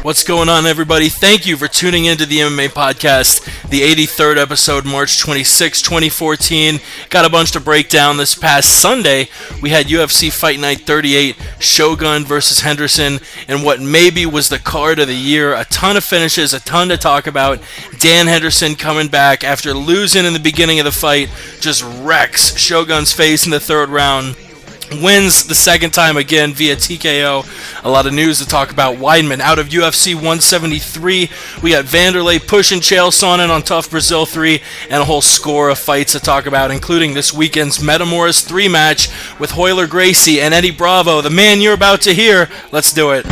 What's going on, everybody? Thank you for tuning into the MMA Podcast, the 83rd episode, March 26, 2014. Got a bunch to break down. This past Sunday, we had UFC Fight Night 38, Shogun versus Henderson, and what maybe was the card of the year. A ton of finishes, a ton to talk about. Dan Henderson coming back after losing in the beginning of the fight, just wrecks Shogun's face in the third round. Wins the second time again via TKO. A lot of news to talk about. Weidman out of UFC 173. We got Vanderlei pushing Chael Sonnen on TUF Brazil 3, and a whole score of fights to talk about, including this weekend's Metamoris 3 match with Royler Gracie and Eddie Bravo, the man you're about to hear. Let's do it.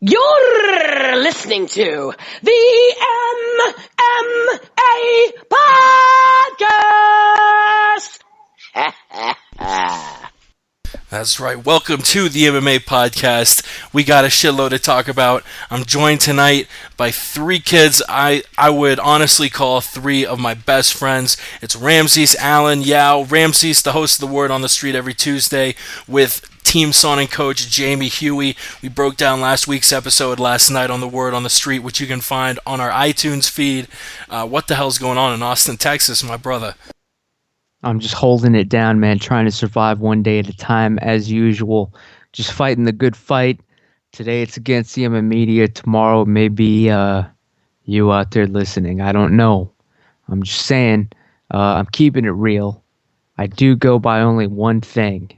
You're listening to the MMA Podcast. That's right. Welcome to the MMA Podcast. We got a shitload to talk about. I'm joined tonight by three kids I would honestly call three of my best friends. It's Ramses, Allen, Yao. Ramses, the host of The Word on the Street every Tuesday with Team Sonnen coach Jamie Huey. We broke down last week's episode last night on The Word on the Street, which you can find on our iTunes feed. What the hell's going on in Austin, Texas, my brother? I'm just holding it down, man, trying to survive one day at a time as usual. Just fighting the good fight. Today it's against the MMA media. Tomorrow maybe you out there listening. I don't know. I'm just saying, I'm keeping it real. I do go by only one thing.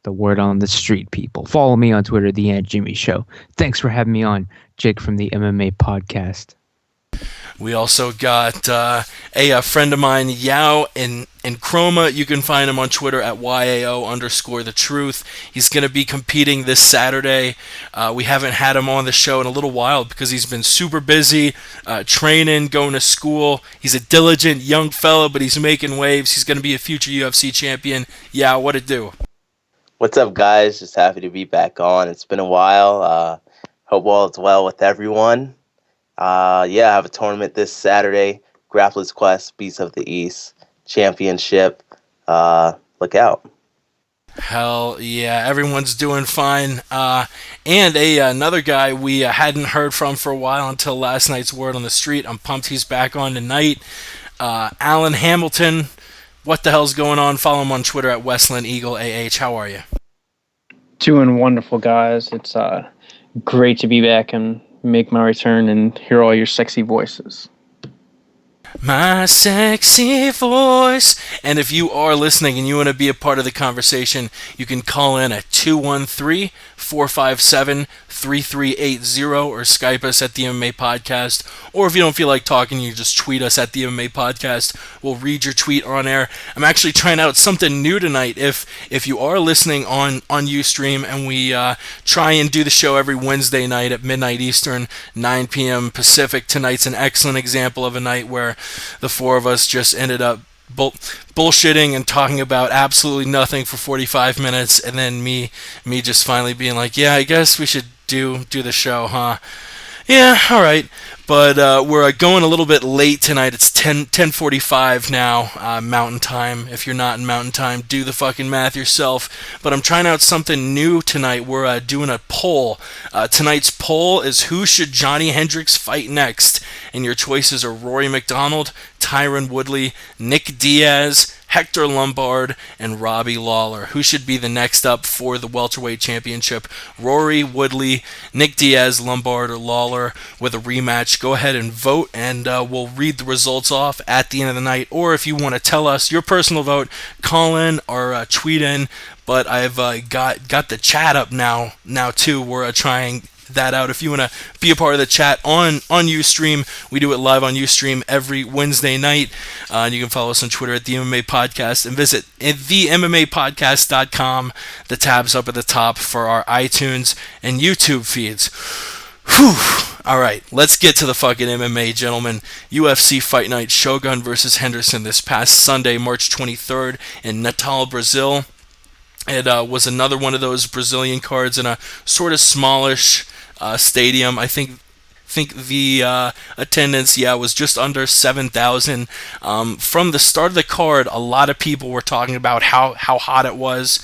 The Word on the Street, people. Follow me on Twitter, The Aunt Jimmy Show. Thanks for having me on, Jake from the MMA Podcast. We also got a friend of mine, Yao in Chroma. You can find him on Twitter at YAO_the truth. He's going to be competing this Saturday. We haven't had him on the show in a little while because he's been super busy, training, going to school. He's a diligent young fella, but he's making waves. He's going to be a future UFC champion. Yao, what it do? What's up, guys? Just happy to be back on. It's been a while. Hope all is well with everyone. I have a tournament this Saturday. Grappler's Quest, Beasts of the East Championship. Look out. Hell yeah, everyone's doing fine. And another guy we hadn't heard from for a while until last night's Word on the Street. I'm pumped he's back on tonight. Alan Hamilton. What the hell's going on? Follow him on Twitter at Westland Eagle AH. How are you? Doing wonderful, guys. It's great to be back and make my return and hear all your sexy voices. My sexy voice. And if you are listening and you want to be a part of the conversation, you can call in at 213-457-3380 or Skype us at the MMA Podcast. Or if you don't feel like talking, you just tweet us at the MMA Podcast. We'll read your tweet on air. I'm actually trying out something new tonight. If you are listening on Ustream, and we try and do the show every Wednesday night at midnight Eastern, 9 p.m. Pacific. Tonight's an excellent example of a night where the four of us just ended up bullshitting and talking about absolutely nothing for 45 minutes, and then me just finally being like, yeah, I guess we should do the show, huh? Yeah, all right. But we're going a little bit late tonight. It's 10:45 now, Mountain Time. If you're not in Mountain Time, do the fucking math yourself. But I'm trying out something new tonight. We're doing a poll. Tonight's poll is, who should Johnny Hendricks fight next? And your choices are Rory McDonald, Tyron Woodley, Nick Diaz, Hector Lombard, and Robbie Lawler. Who should be the next up for the welterweight championship? Rory, Woodley, Nick Diaz, Lombard, or Lawler with a rematch. Go ahead and vote, and we'll read the results off at the end of the night. Or if you want to tell us your personal vote, call in or tweet in. But I've got the chat up now too. We're trying that out. If you want to be a part of the chat on Ustream, we do it live on Ustream every Wednesday night. And you can follow us on Twitter at the MMA Podcast and visit themmapodcast.com. The tab's up at the top for our iTunes and YouTube feeds. Whew. All right, let's get to the fucking MMA, gentlemen. UFC Fight Night, Shogun versus Henderson this past Sunday, March 23rd in Natal, Brazil. It was another one of those Brazilian cards in a sort of smallish stadium. I think the attendance, was just under 7,000. From the start of the card, a lot of people were talking about how hot it was.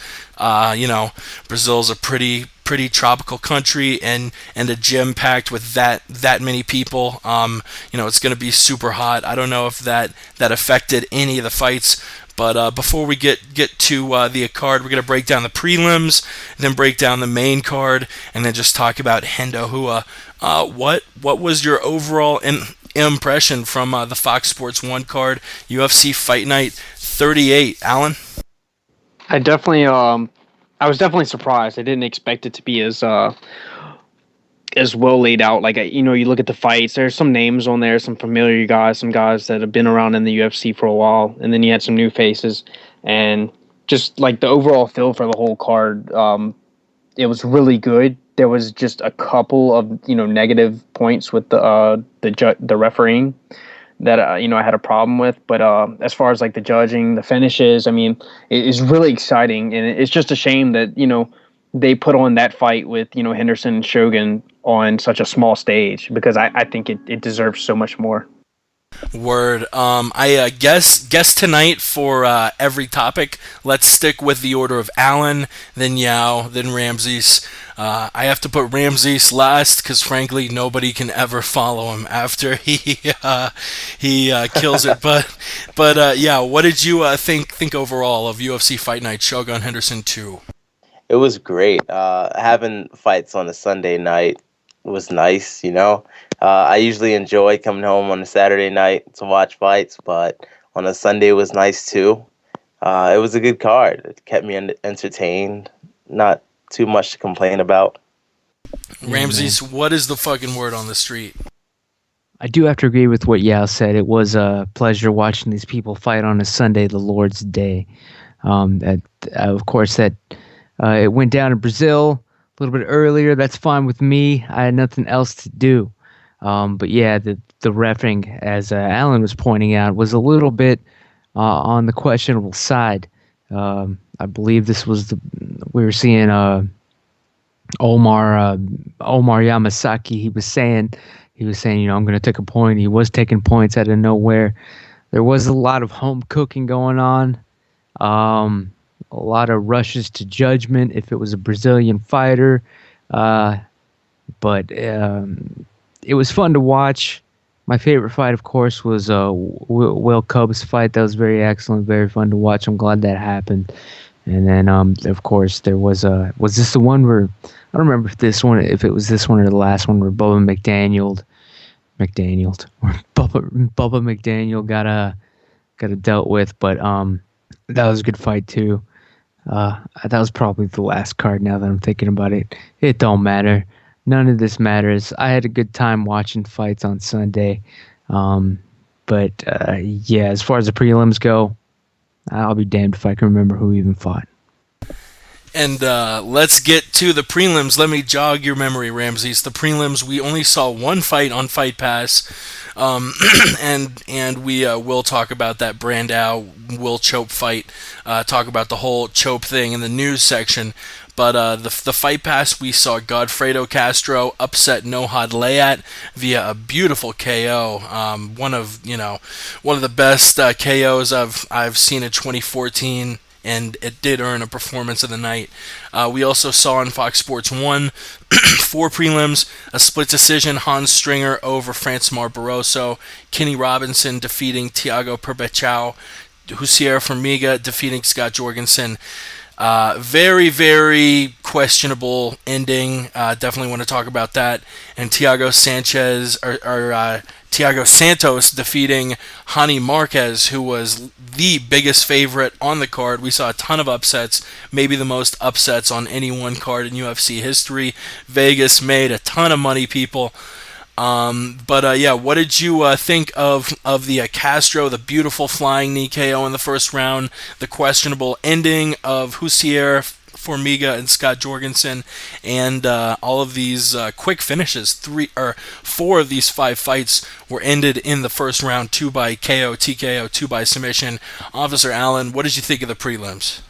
Brazil's a pretty tropical country, and a gym packed with that many people. It's going to be super hot. I don't know if that affected any of the fights. But before we get to the card, we're going to break down the prelims, then break down the main card, and then just talk about Hendo. What was your overall impression from the Fox Sports 1 card, UFC Fight Night 38? Alan? I was definitely surprised. I didn't expect it to be as well laid out. Like, you look at the fights, there's some names on there, some familiar guys, some guys that have been around in the UFC for a while, and then you had some new faces, and just like the overall feel for the whole card, it was really good. There was just a couple of negative points with the refereeing that I had a problem with, but as far as like the judging, the finishes, I mean, it is really exciting, and it's just a shame that they put on that fight with Henderson and Shogun on such a small stage, because I think it deserves so much more. Word. I guess tonight for every topic, let's stick with the order of Allen, then Yao, then Ramses. I have to put Ramses last because, frankly, nobody can ever follow him after he kills it. But yeah, what did you think overall of UFC Fight Night Shogun Henderson 2? It was great. Having fights on a Sunday night was nice, I usually enjoy coming home on a Saturday night to watch fights, but on a Sunday was nice too. It was a good card. It kept me entertained. Not too much to complain about. Ramses, what is the fucking word on the street? I do have to agree with what Yao said. It was a pleasure watching these people fight on a Sunday, the Lord's Day. Of course, it went down in Brazil a little bit earlier. That's fine with me. I had nothing else to do. But yeah, the reffing, as Alan was pointing out, was a little bit on the questionable side. I believe this was we were seeing Omar Yamasaki. He was saying, I'm going to take a point. He was taking points out of nowhere. There was a lot of home cooking going on. A lot of rushes to judgment if it was a Brazilian fighter. But it was fun to watch. My favorite fight, of course, was Will Cubs' fight. That was very excellent, very fun to watch. I'm glad that happened. And then, of course, there was this the one where, I don't remember if it was this one or the last one where Bubba McDaniel got dealt with, but that was a good fight too. That was probably the last card now that I'm thinking about it. It don't matter. None of this matters. I had a good time watching fights on Sunday. But yeah, as far as the prelims go, I'll be damned if I can remember who even fought. And let's get to the prelims. Let me jog your memory, Ramses. The prelims, we only saw one fight on Fight Pass, and we will talk about that Brandao-Will Chope fight, talk about the whole Chope thing in the news section. But the Fight Pass, we saw Godfredo Castro upset Nohad Layat via a beautiful KO. One of the best KOs I've seen in 2014. And it did earn a performance of the night. We also saw on Fox Sports 1, 4 prelims, a split decision, Hans Stringer over Francimar Barroso, Kenny Robinson defeating Thiago Perpechao, Hussier Formiga defeating Scott Jorgensen. Very, very questionable ending. Definitely want to talk about that. And Thiago Santos defeating Hani Marquez, who was the biggest favorite on the card. We saw a ton of upsets, maybe the most upsets on any one card in UFC history. Vegas made a ton of money, people. Yeah, what did you think of the Castro, the beautiful flying knee KO in the first round, the questionable ending of Hussier Formiga and Scott Jorgensen, and all of these quick finishes. 4 of these 5 fights were ended in the first round, 2 by KO, TKO, 2 by submission. Officer Allen, what did you think of the prelims?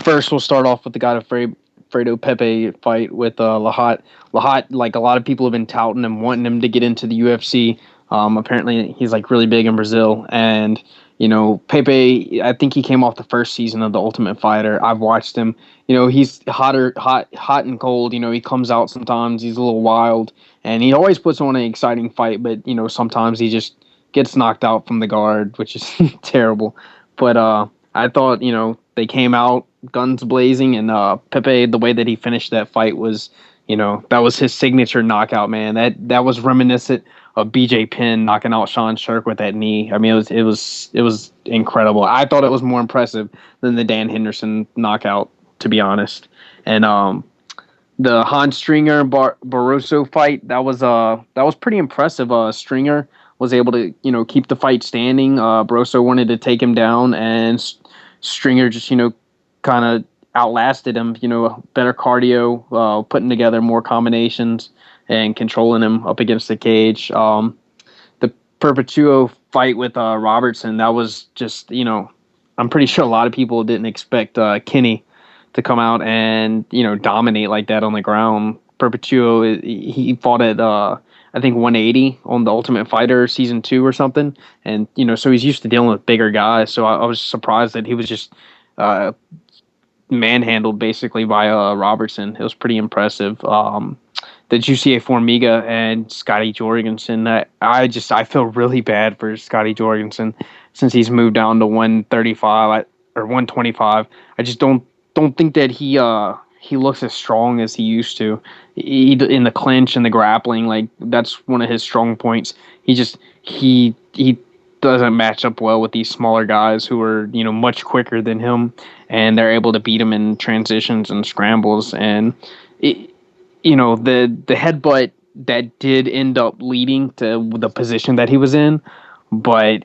First, we'll start off with the guy Fredo Pepe fight with Lahat. Lahat, like a lot of people have been touting him, wanting him to get into the UFC. Apparently, he's like really big in Brazil, and Pepe. I think he came off the first season of The Ultimate Fighter. I've watched him. He's hot and cold. He comes out sometimes. He's a little wild, and he always puts on an exciting fight. But sometimes he just gets knocked out from the guard, which is terrible. But I thought they came out guns blazing, and Pepe, the way that he finished that fight was, that was his signature knockout, man. That was reminiscent of BJ Penn knocking out Sean Sherk with that knee. I mean, it was incredible. I thought it was more impressive than the Dan Henderson knockout, to be honest. And the Hans Stringer Barroso fight, that was pretty impressive. Stringer was able to keep the fight standing. Barroso wanted to take him down, and Stringer just kind of outlasted him. Better cardio, putting together more combinations and controlling him up against the cage. The Perpetuo fight with Robertson, that was just, I'm pretty sure a lot of people didn't expect Kenny to come out and, dominate like that on the ground. Perpetuo, he fought at, I think, 180 on The Ultimate Fighter Season 2 or something. And, so he's used to dealing with bigger guys. So I was surprised that he was just manhandled basically by Robertson. It was pretty impressive. The Jussier Formiga and Scotty Jorgensen. I feel really bad for Scotty Jorgensen since he's moved down to 135 or 125. I just don't think that he looks as strong as he used to. In the clinch and the grappling, like that's one of his strong points. He doesn't match up well with these smaller guys who are much quicker than him, and they're able to beat him in transitions and scrambles. And the headbutt that did end up leading to the position that he was in, but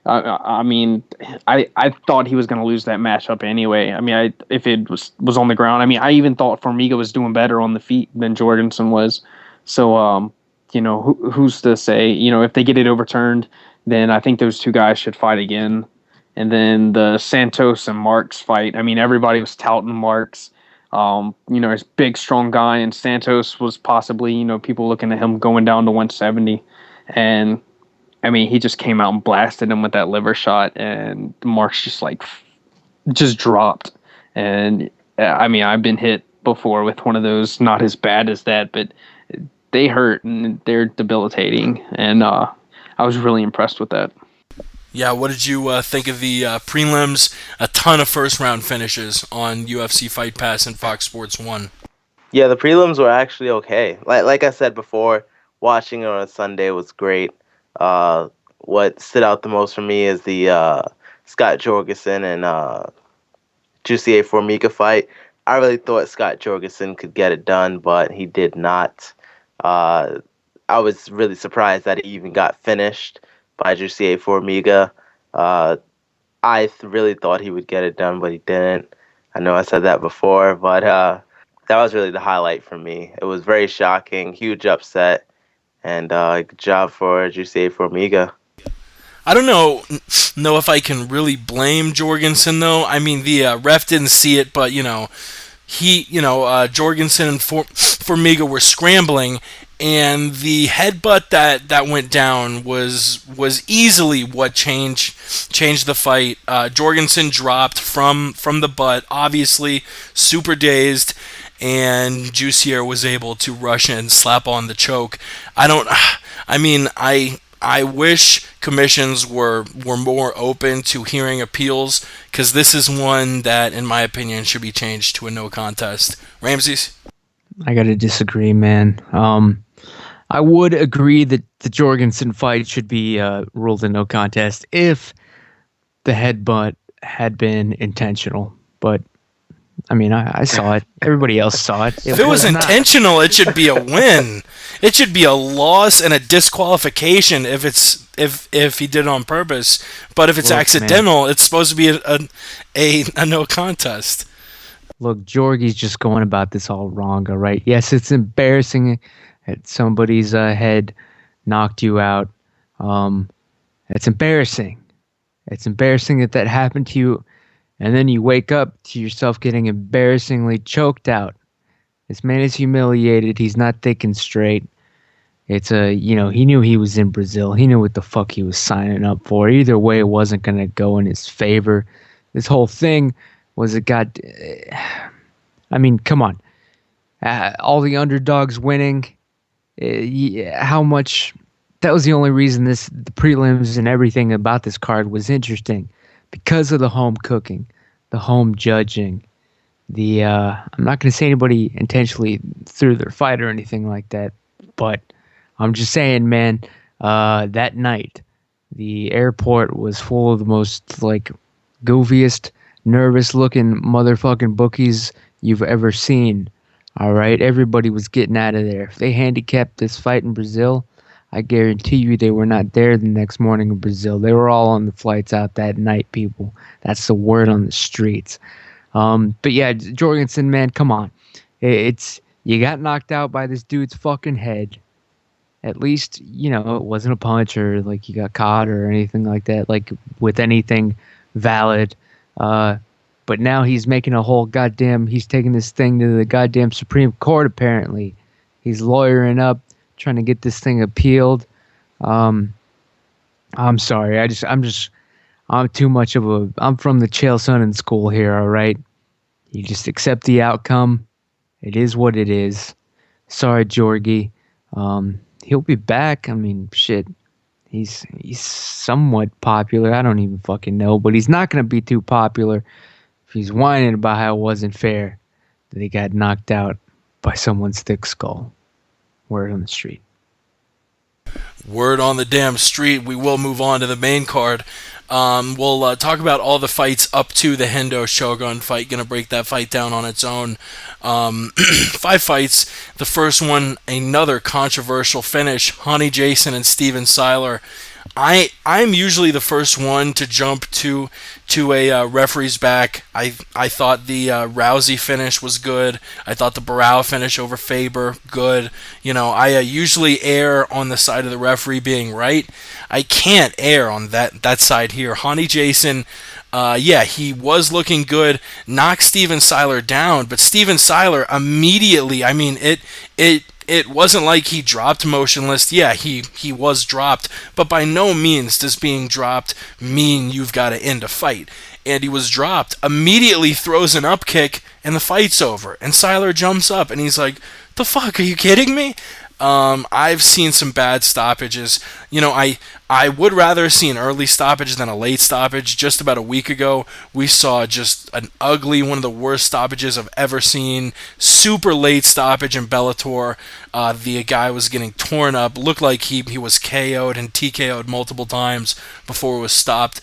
I mean, I thought he was going to lose that matchup anyway. I mean, if it was on the ground, I mean, I even thought Formiga was doing better on the feet than Jorgensen was. So, who's to say? If they get it overturned, then I think those two guys should fight again. And then the Santos and Marks fight. I mean, everybody was touting Marks. He's a big, strong guy, and Santos was possibly, people looking at him going down to 170. And, I mean, he just came out and blasted him with that liver shot, and Marks just dropped. And, I mean, I've been hit before with one of those, not as bad as that, but they hurt, and they're debilitating. And I was really impressed with that. Yeah, what did you think of the prelims? A ton of first-round finishes on UFC Fight Pass and Fox Sports 1. Yeah, the prelims were actually okay. Like I said before, watching it on a Sunday was great. What stood out the most for me is the Scott Jorgensen and Jussier Formiga fight. I really thought Scott Jorgensen could get it done, but he did not. I was really surprised that he even got finished by Jussier Formiga. I really thought he would get it done, but he didn't. I know I said that before, but that was really the highlight for me. It was very shocking, huge upset, and good job for Jussier Formiga. I don't know if I can really blame Jorgensen, though. I mean, the ref didn't see it, but, Jorgensen and Formiga were scrambling, and the headbutt that went down was easily what changed the fight. Jorgensen dropped from the butt, obviously super dazed, and Jussier was able to rush in, slap on the choke. I wish commissions were more open to hearing appeals, because this is one that, in my opinion, should be changed to a no contest. Ramses? I gotta disagree, man. I would agree that the Jorgensen fight should be ruled a no contest if the headbutt had been intentional. But, I mean, I saw it. Everybody else saw it. If it was intentional, it should be a win. It should be a loss and a disqualification if he did it on purpose. But if it's Look, accidental, it's supposed to be a no contest. Look, Georgie's just going about this all wrong, all right? Yes, it's embarrassing that somebody's head knocked you out. It's embarrassing. It's embarrassing that happened to you, and then you wake up to yourself getting embarrassingly choked out. This man is humiliated. He's not thinking straight. It's he knew he was in Brazil. He knew what the fuck he was signing up for. Either way, it wasn't going to go in his favor. This whole thing was I mean, come on. All the underdogs winning. How much... That was the only reason the prelims and everything about this card was interesting. Because of the home cooking, the home judging, I'm not going to say anybody intentionally threw their fight or anything like that, but I'm just saying, man, that night, the airport was full of the most, goofiest, nervous-looking motherfucking bookies you've ever seen, all right? Everybody was getting out of there. If they handicapped this fight in Brazil, I guarantee you they were not there the next morning in Brazil. They were all on the flights out that night, people. That's the word on the streets. But yeah, Jorgensen, man, come on. You got knocked out by this dude's fucking head. At least, it wasn't a punch or you got caught or anything like that, with anything valid. But now he's making he's taking this thing to the goddamn Supreme Court, apparently. He's lawyering up, trying to get this thing appealed. I'm sorry. I'm too much of I'm from the Chael Sonnen school here, all right? You just accept the outcome. It is what it is. Sorry, Georgie. He'll be back. I mean, shit. He's somewhat popular. I don't even fucking know, but he's not going to be too popular if he's whining about how it wasn't fair that he got knocked out by someone's thick skull. Word on the street. Word on the damn street. We will move on to the main card. We'll talk about all the fights up to the Hendo Shogun fight. Gonna break that fight down on its own. 5 fights. The first one, another controversial finish. Honey Jason and Steven Seiler. I'm usually the first one to jump to a referee's back. I thought the Rousey finish was good. I thought the Barao finish over Faber, good. I usually err on the side of the referee being right. I can't err on that side here. Honey Jason, he was looking good. Knocked Steven Seiler down, but Steven Seiler immediately, it wasn't like he dropped motionless. Yeah, he was dropped, but by no means does being dropped mean you've got to end a fight. And he was dropped, immediately throws an up kick, and the fight's over. And Seiler jumps up, and he's like, "The fuck, are you kidding me?" I've seen some bad stoppages. I would rather see an early stoppage than a late stoppage. Just about a week ago, we saw just an ugly, one of the worst stoppages I've ever seen. Super late stoppage in Bellator. The guy was getting torn up. Looked like he was KO'd and TKO'd multiple times before it was stopped.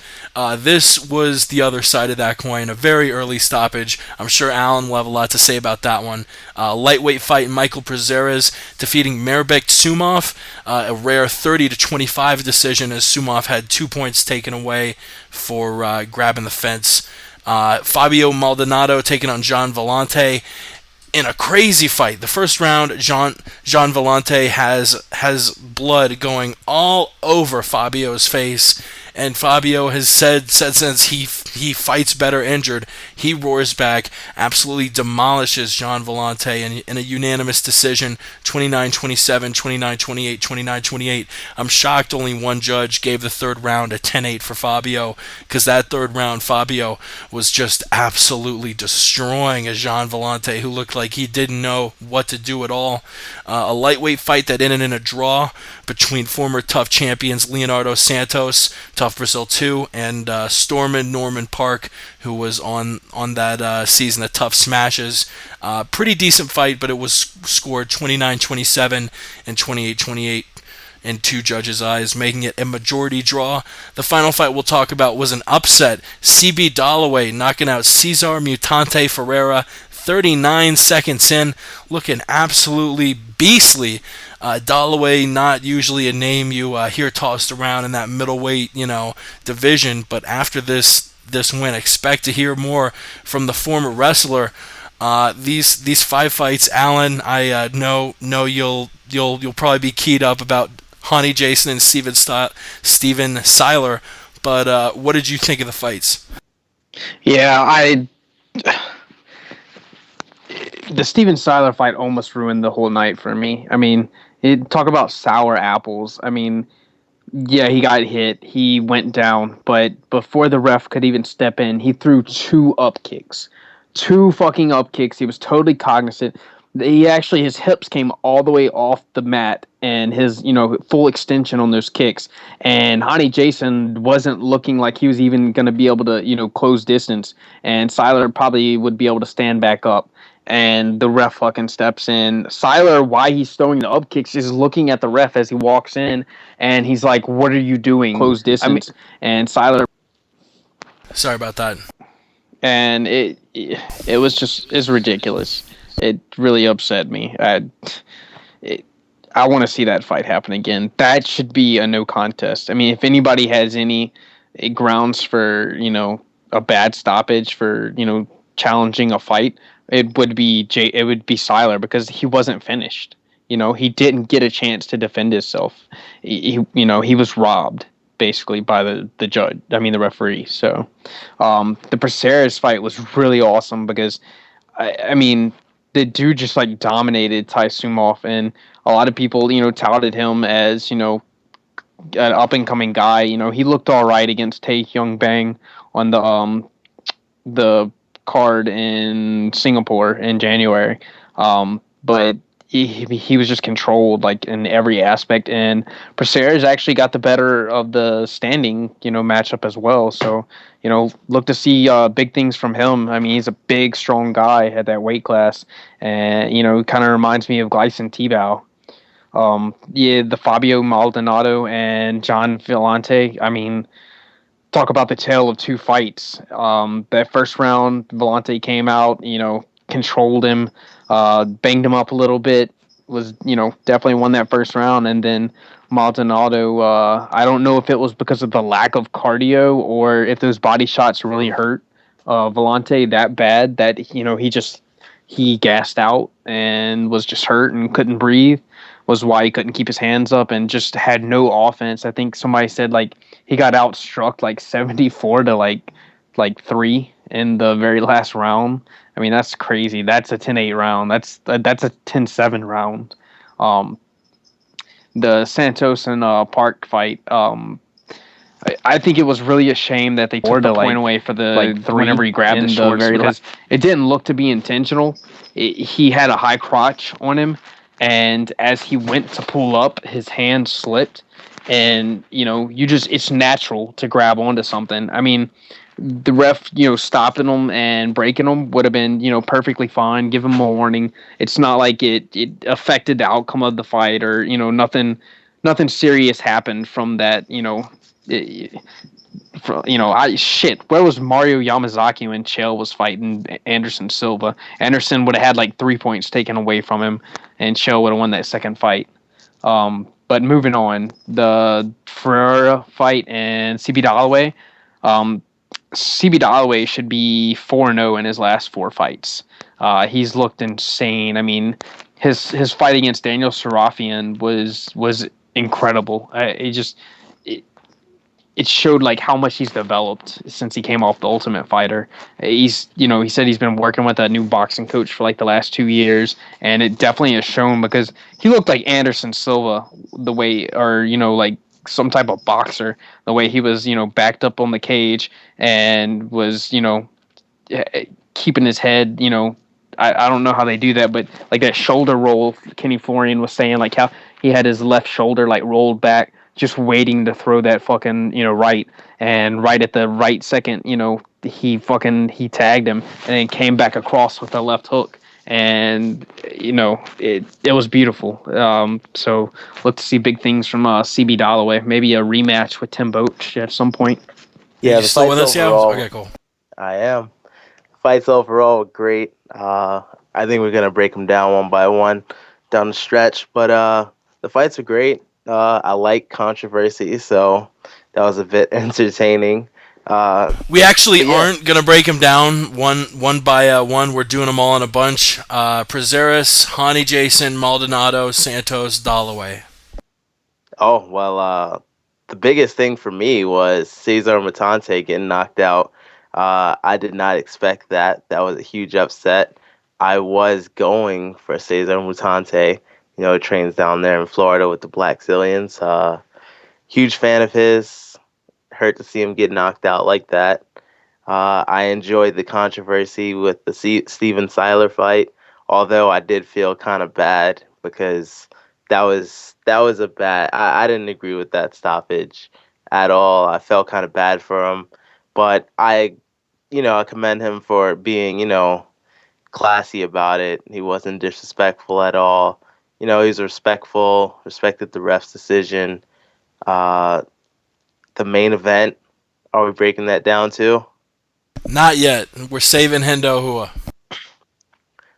This was the other side of that coin. A very early stoppage. I'm sure Alan will have a lot to say about that one. Lightweight fight, Michael Prazeres defeating Mirbek Sumov. A rare 30-25 decision as Sumov had 2 points taken away for grabbing the fence. Fabio Maldonado taking on Gian Vellante in a crazy fight. The first round, Gian Vellante has blood going all over Fabio's face, and Fabio has said since he fights better injured, he roars back, absolutely demolishes Gian Vellante in a unanimous decision, 29-27, 29-28, 29-28. I'm shocked only one judge gave the third round a 10-8 for Fabio, because that third round Fabio was just absolutely destroying a Gian Vellante who looked like he didn't know what to do at all. A lightweight fight that ended in a draw between former TUF champions Leonardo Santos, TUF Brazil 2, and Stormin Norman Park, who was on that season of TUF Smashes. Pretty decent fight, but it was scored 29-27 and 28-28 in two judges' eyes, making it a majority draw. The final fight we'll talk about was an upset. CB Dalloway knocking out Cesar Mutante Ferreira 39 seconds in, looking absolutely beastly. Dalloway, not usually a name you hear tossed around in that middleweight, division, but after this win, expect to hear more from the former wrestler. These 5 fights, Alan, I know you'll probably be keyed up about Honey Jason and Steven Seiler, but what did you think of the fights? Yeah, the Steven Seiler fight almost ruined the whole night for me. I mean, talk about sour apples. I mean, yeah, he got hit. He went down. But before the ref could even step in, he threw 2 up kicks. 2 fucking up kicks. He was totally cognizant. His hips came all the way off the mat and his, full extension on those kicks. And Honey Jason wasn't looking like he was even going to be able to, close distance. And Seiler probably would be able to stand back up. And the ref fucking steps in. Seiler, while he's throwing the up kicks, is looking at the ref as he walks in. And he's like, "What are you doing? Close distance." And Seiler... Sorry about that. And it was just... It's ridiculous. It really upset me. I want to see that fight happen again. That should be a no contest. I mean, if anybody has any grounds for, a bad stoppage for, challenging a fight, it would be Seiler, because he wasn't finished. He didn't get a chance to defend himself. He was robbed basically by the judge. I mean, the referee. So, the Praceres fight was really awesome because, I mean, the dude just like dominated Taisumov, and a lot of people, touted him as, an up and coming guy. He looked all right against Tae Hyung Bang on the card in Singapore in January. But he was just controlled like in every aspect, and Praceres actually got the better of the standing, matchup as well. So, look to see big things from him. I mean, he's a big, strong guy at that weight class, and kind of reminds me of Gleison Tebow. The Fabio Maldonado and John Villante. I mean, talk about the tale of 2 fights. That first round, Villante came out, controlled him, banged him up a little bit, was, definitely won that first round. And then Maldonado, I don't know if it was because of the lack of cardio or if those body shots really hurt Villante that bad that, he gassed out and was just hurt and couldn't breathe, was why he couldn't keep his hands up and just had no offense. I think somebody said like he got outstruck like 74 to like 3 in the very last round. I mean, that's crazy. That's a 10-8 round. That's a 10-7 round. The Santos and Park fight, I think it was really a shame that they took the point away for the whenever he grabbed the shorts, because it didn't look to be intentional. He had a high crotch on him, and as he went to pull up, his hand slipped, and it's natural to grab onto something. I mean, the ref, stopping him and breaking him would have been, perfectly fine. Give him a warning. It's not like it affected the outcome of the fight, or, nothing serious happened from that, where was Mario Yamazaki when Chael was fighting Anderson Silva? Anderson would have had like 3 points taken away from him, and Chael would have won that second fight. But moving on, the Ferreira fight and CB Dalloway. CB Dalloway should be 4-0 in his last 4 fights. He's looked insane. I mean, his fight against Daniel Sarafian was incredible. It showed like how much he's developed since he came off the Ultimate Fighter. He said he's been working with a new boxing coach for like the last 2 years, and it definitely has shown, because he looked like Anderson Silva the way, or like some type of boxer, the way he was, backed up on the cage and was, keeping his head, I don't know how they do that, but like that shoulder roll, Kenny Florian was saying, like how he had his left shoulder like rolled back, just waiting to throw that fucking, right. And right at the right second, he tagged him and then came back across with a left hook. And, it was beautiful. So look to see big things from CB Dalloway. Maybe a rematch with Tim Boach at some point. Yeah, you still with us? Yeah. Okay, cool. I am. fights overall were great. I think we're gonna break them down one by one down the stretch, but the fights are great. I like controversy, so that was a bit entertaining. We actually yeah. aren't gonna break them down one by one. We're doing them all in a bunch. Prazeres, Hani Jason, Maldonado, Santos, Dalloway. Oh, well, the biggest thing for me was Cesar Matante getting knocked out. I did not expect that. That was a huge upset. I was going for Cesar Matante. You know, trains down there in Florida with the Black Zillions. Huge fan of his. Hurt to see him get knocked out like that. I enjoyed the controversy with the Steven Siler fight, although I did feel kind of bad because that was a bad. I didn't agree with that stoppage at all. I felt kind of bad for him, but I commend him for being, classy about it. He wasn't disrespectful at all. He was respectful, respected the ref's decision. The main event, are we breaking that down too? Not yet. We're saving Hendo Hua.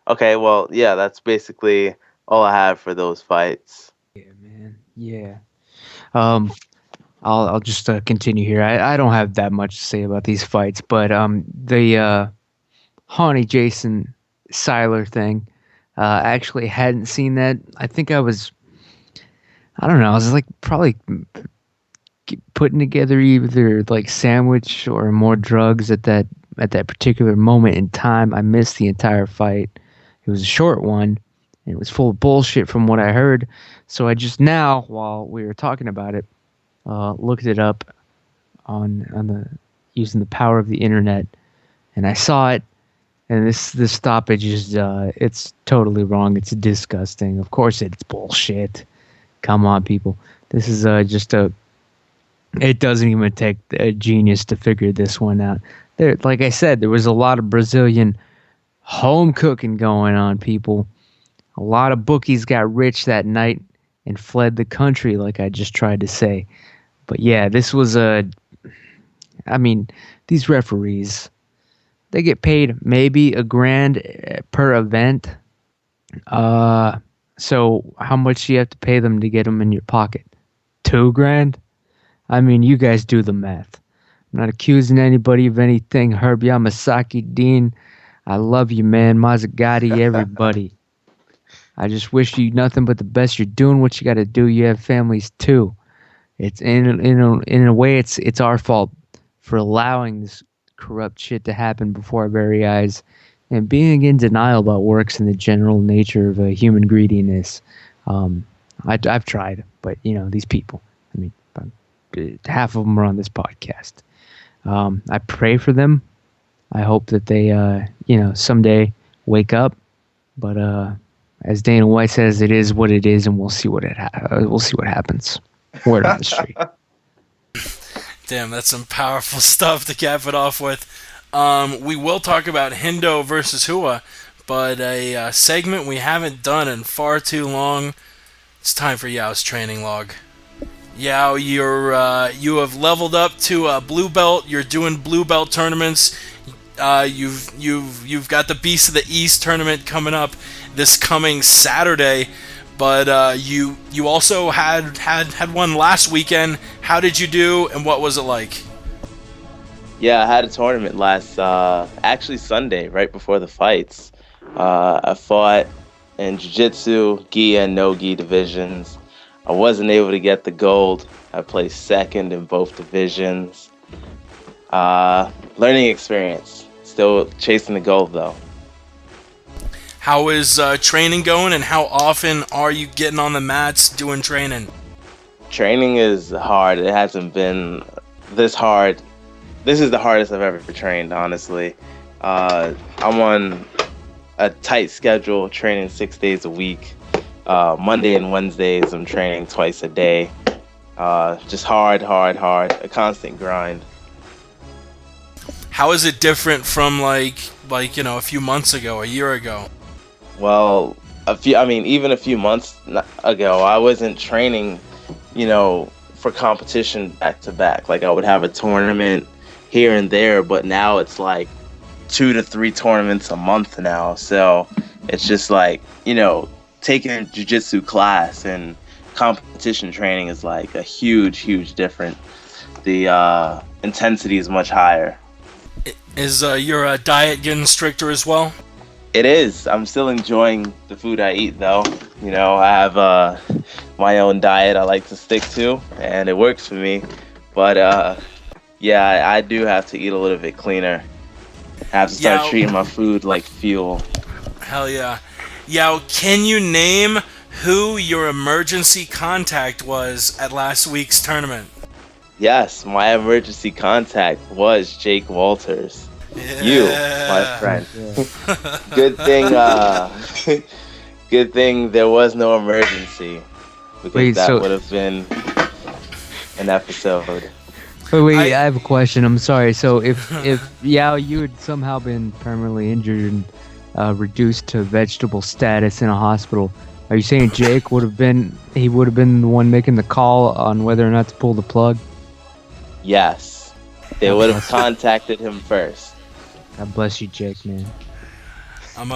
Okay, well, yeah, that's basically all I have for those fights. Yeah, man. Yeah. I'll just continue here. I don't have that much to say about these fights, but the Hani Jason Siler thing, I actually hadn't seen that. I think I was like probably putting together either like sandwich or more drugs at that particular moment in time. I missed the entire fight. It was a short one, and it was full of bullshit from what I heard. So I just now, while we were talking about it, looked it up on using the power of the internet, and I saw it. And this stoppage is it's totally wrong. It's disgusting. Of course, it's bullshit. Come on, people. This is just a. It doesn't even take a genius to figure this one out. There, like I said, there was a lot of Brazilian home cooking going on, people. A lot of bookies got rich that night and fled the country, like I just tried to say. But yeah, this was these referees, they get paid maybe $1,000 per event. So how much do you have to pay them to get them in your pocket? $2,000? I mean, you guys do the math. I'm not accusing anybody of anything. Herb Yamasaki, Dean, I love you, man. Mazzagatti, everybody. I just wish you nothing but the best. You're doing what you got to do. You have families too. It's in a way, it's our fault for allowing this corrupt shit to happen before our very eyes, and being in denial about works and the general nature of human greediness. I've tried, but these people. I mean, half of them are on this podcast. I pray for them. I hope that they, someday wake up. But as Dana White says, it is what it is, and we'll see what happens. Word on the street. Damn, that's some powerful stuff to cap it off with. We will talk about Hendo versus Hua, but a segment we haven't done in far too long. It's time for Yao's training log. Yao, you have leveled up to a blue belt. You're doing blue belt tournaments. You've got the Beast of the East tournament coming up this coming Saturday, but you also had one last weekend. How did you do, and what was it like? Yeah, I had a tournament last actually Sunday, right before the fights. I fought in jiu-jitsu, gi and no gi divisions. I wasn't able to get the gold. I placed second in both divisions. Learning experience. Still chasing the gold, though. How is training going, and how often are you getting on the mats doing training? Training is hard. It hasn't been this hard. This is the hardest I've ever trained, honestly. I'm on a tight schedule, training 6 days a week. Monday and Wednesdays, I'm training twice a day. Just hard, a constant grind. How is it different from like a few months ago, a year ago? Well, even a few months ago, I wasn't training, for competition back to back. Like I would have a tournament here and there, but now it's like 2 to 3 tournaments a month now. So it's just like, taking a jiu-jitsu class and competition training is like a huge difference. The intensity is much higher. Is your diet getting stricter as well? It is. I'm still enjoying the food I eat, though. I have my own diet I like to stick to, and it works for me. But yeah, I do have to eat a little bit cleaner. I have to start treating my food like fuel. Hell yeah. Yao, can you name who your emergency contact was at last week's tournament? Yes, my emergency contact was Jake Walters. Yeah. You, my friend. Yeah. Good thing there was no emergency, because that would have been an episode. Wait, I have a question. I'm sorry. So if Yao, you had somehow been permanently injured and reduced to vegetable status in a hospital, are you saying Jake would have been the one making the call on whether or not to pull the plug? Yes, they would have contacted him first. God bless you, Jake, man. I'm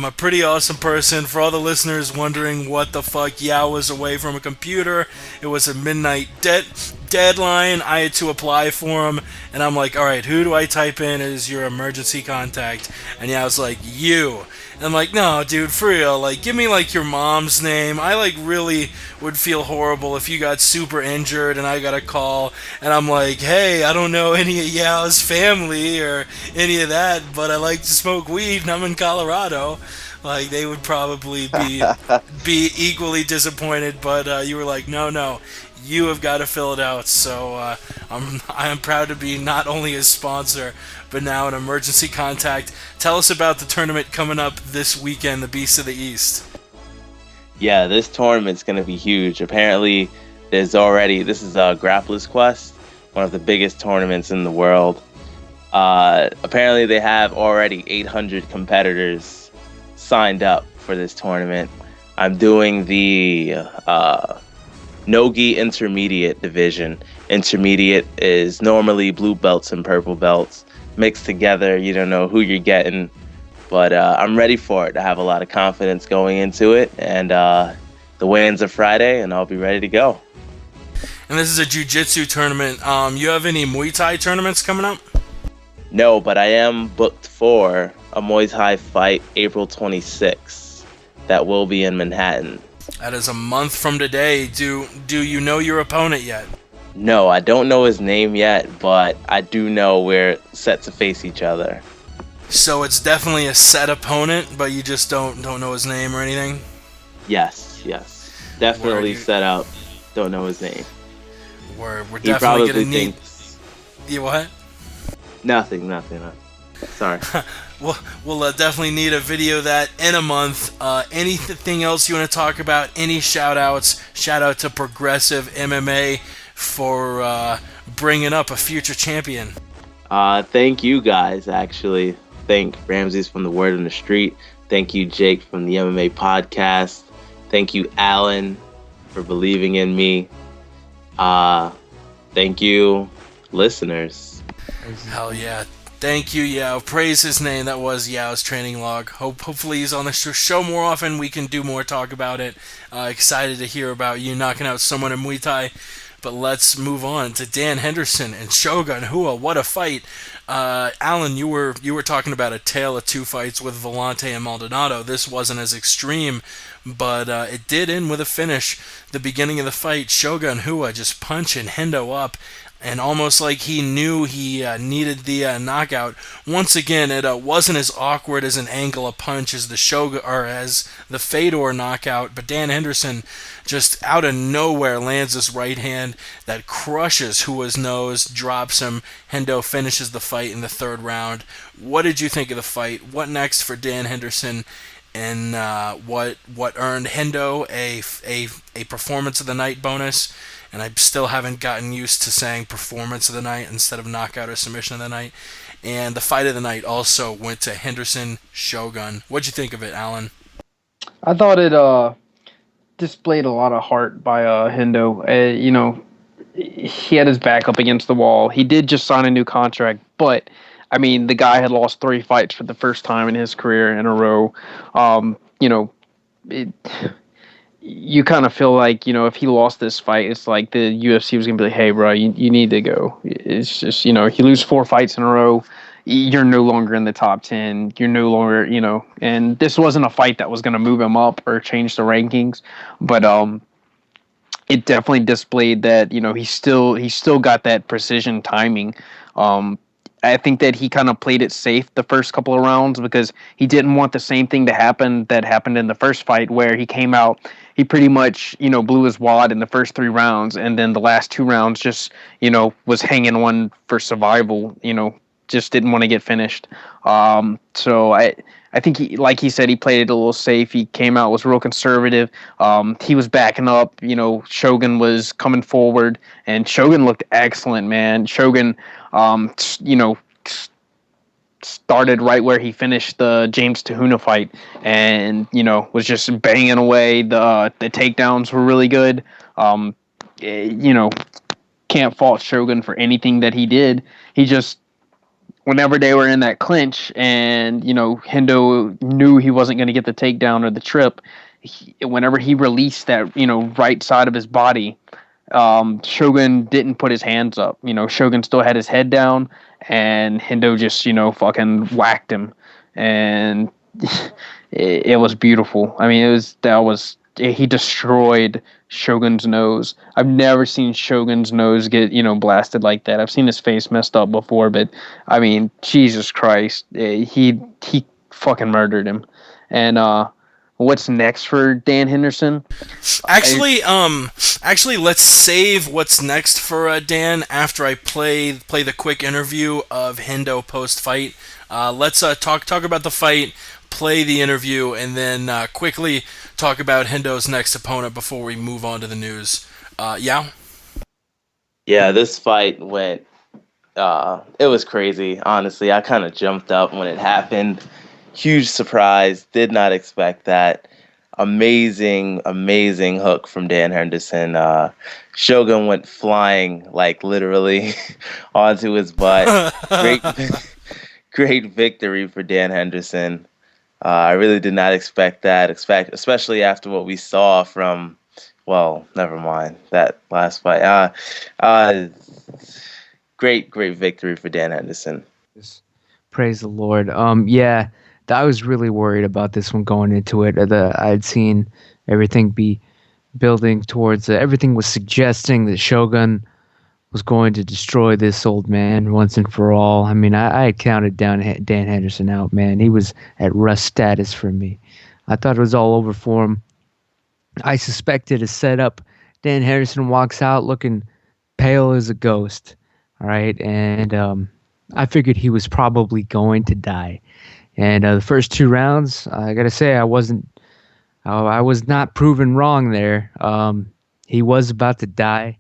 a pretty awesome person. For all the listeners wondering what the fuck, Yao was away from a computer. It was a midnight deadline. I had to apply for him, and I'm like, all right, who do I type in as your emergency contact? And Yao's like, you. And I'm like, no, dude, for real. Like, give me like your mom's name. I like really would feel horrible if you got super injured and I got a call and I'm like, hey, I don't know any of Yao's family or any of that, but I like to smoke weed and I'm in Colorado. Like, they would probably be equally disappointed, but you were like, no, you have got to fill it out. So I am proud to be not only a sponsor, but now an emergency contact. Tell us about the tournament coming up this weekend, the Beast of the East. Yeah, this tournament's going to be huge. Apparently, this is Grappler's Quest, one of the biggest tournaments in the world. Apparently, they have already 800 competitors signed up for this tournament. I'm doing the no-gi intermediate division. Intermediate is normally blue belts and purple belts mixed together. You don't know who you're getting, but I'm ready for it. I have a lot of confidence going into it, and the weigh-ins are Friday, and I'll be ready to go. And this is a jiu-jitsu tournament. You have any Muay Thai tournaments coming up? No, but I am booked for a Muay Thai fight April 26th that will be in Manhattan. That is a month from today. Do you know your opponent yet? No, I don't know his name yet, but I do know we're set to face each other. So it's definitely a set opponent, but you just don't know his name or anything? Yes. Definitely set up. Don't know his name. We're definitely going to need... You what? Nothing. Sorry. We'll definitely need a video of that in a month. Anything else you want to talk about? Any shout-outs? Shout-out to Progressive MMA for bringing up a future champion. Thank you guys, actually. Thank Ramses from the Word on the Street. Thank you, Jake from the MMA Podcast. Thank you, Alan, for believing in me. Thank you, listeners. Hell yeah. Thank you, Yao. Praise his name. That was Yao's training log. Hopefully he's on the show more often. We can do more talk about it. Excited to hear about you knocking out someone in Muay Thai. But let's move on to Dan Henderson and Shogun Hua. What a fight. Alan, you were talking about a tale of two fights with Volante and Maldonado. This wasn't as extreme, but it did end with a finish. The beginning of the fight, Shogun Hua just punching Hendo up, and almost like he knew he needed the knockout. Once again, it wasn't as awkward as an angle of punch as the Shogun or as the Fedor knockout, but Dan Henderson just out of nowhere lands this right hand that crushes Hua's nose, drops him. Hendo finishes the fight in the third round. What did you think of the fight? What next for Dan Henderson? And what earned Hendo a performance of the night bonus? And I still haven't gotten used to saying performance of the night instead of knockout or submission of the night. And the fight of the night also went to Henderson Shogun. What'd you think of it, Alan? I thought it displayed a lot of heart by Hendo. He had his back up against the wall. He did just sign a new contract, but I mean, the guy had lost 3 fights for the first time in his career in a row. You know, you kind of feel like, you know, if he lost this fight, it's like the UFC was going to be like, hey, bro, you need to go. It's just, you know, if you lose 4 fights in a row, you're no longer in the top 10. You're no longer, you know, and this wasn't a fight that was going to move him up or change the rankings. But it definitely displayed that, you know, he still got that precision timing. I think that he kind of played it safe the first couple of rounds because he didn't want the same thing to happen that happened in the first fight where he came out, he pretty much, you know, blew his wad in the first 3 rounds, and then the last 2 rounds just, you know, was hanging on for survival, you know, just didn't want to get finished. So I think he, like he said, he played it a little safe. He came out, was real conservative. He was backing up. You know, Shogun was coming forward, and Shogun looked excellent, man. Shogun, you know, started right where he finished the James Tahuna fight, and you know, was just banging away. The takedowns were really good. You know, can't fault Shogun for anything that he did. He just, whenever they were in that clinch and, you know, Hendo knew he wasn't going to get the takedown or the trip, whenever he released that, you know, right side of his body, Shogun didn't put his hands up. You know, Shogun still had his head down, and Hendo just, you know, fucking whacked him. And it was beautiful. I mean, he destroyed Shogun's nose. I've never seen Shogun's nose get, you know, blasted like that. I've seen his face messed up before, but I mean, Jesus Christ, he fucking murdered him. And what's next for Dan Henderson? Actually, let's save what's next for Dan after I play the quick interview of Hendo post fight. Let's talk about the fight, play the interview, and then quickly talk about Hendo's next opponent before we move on to the news. Yeah, this fight went. It was crazy. Honestly, I kind of jumped up when it happened. Huge surprise. Did not expect that. Amazing hook from Dan Henderson. Shogun went flying, like literally, onto his butt. Great victory for Dan Henderson. I really did not expect that, especially after what we saw from, well, never mind, that last fight. Great victory for Dan Henderson. Praise the Lord. Yeah, I was really worried about this one going into it. I'd seen everything be building towards, everything was suggesting that Shogun was going to destroy this old man once and for all. I mean, I had counted Dan Henderson out, man. He was at rust status for me. I thought it was all over for him. I suspected a setup. Dan Henderson walks out looking pale as a ghost, all right? And I figured he was probably going to die. And the first 2 rounds, I got to say, I was not proven wrong there. He was about to die.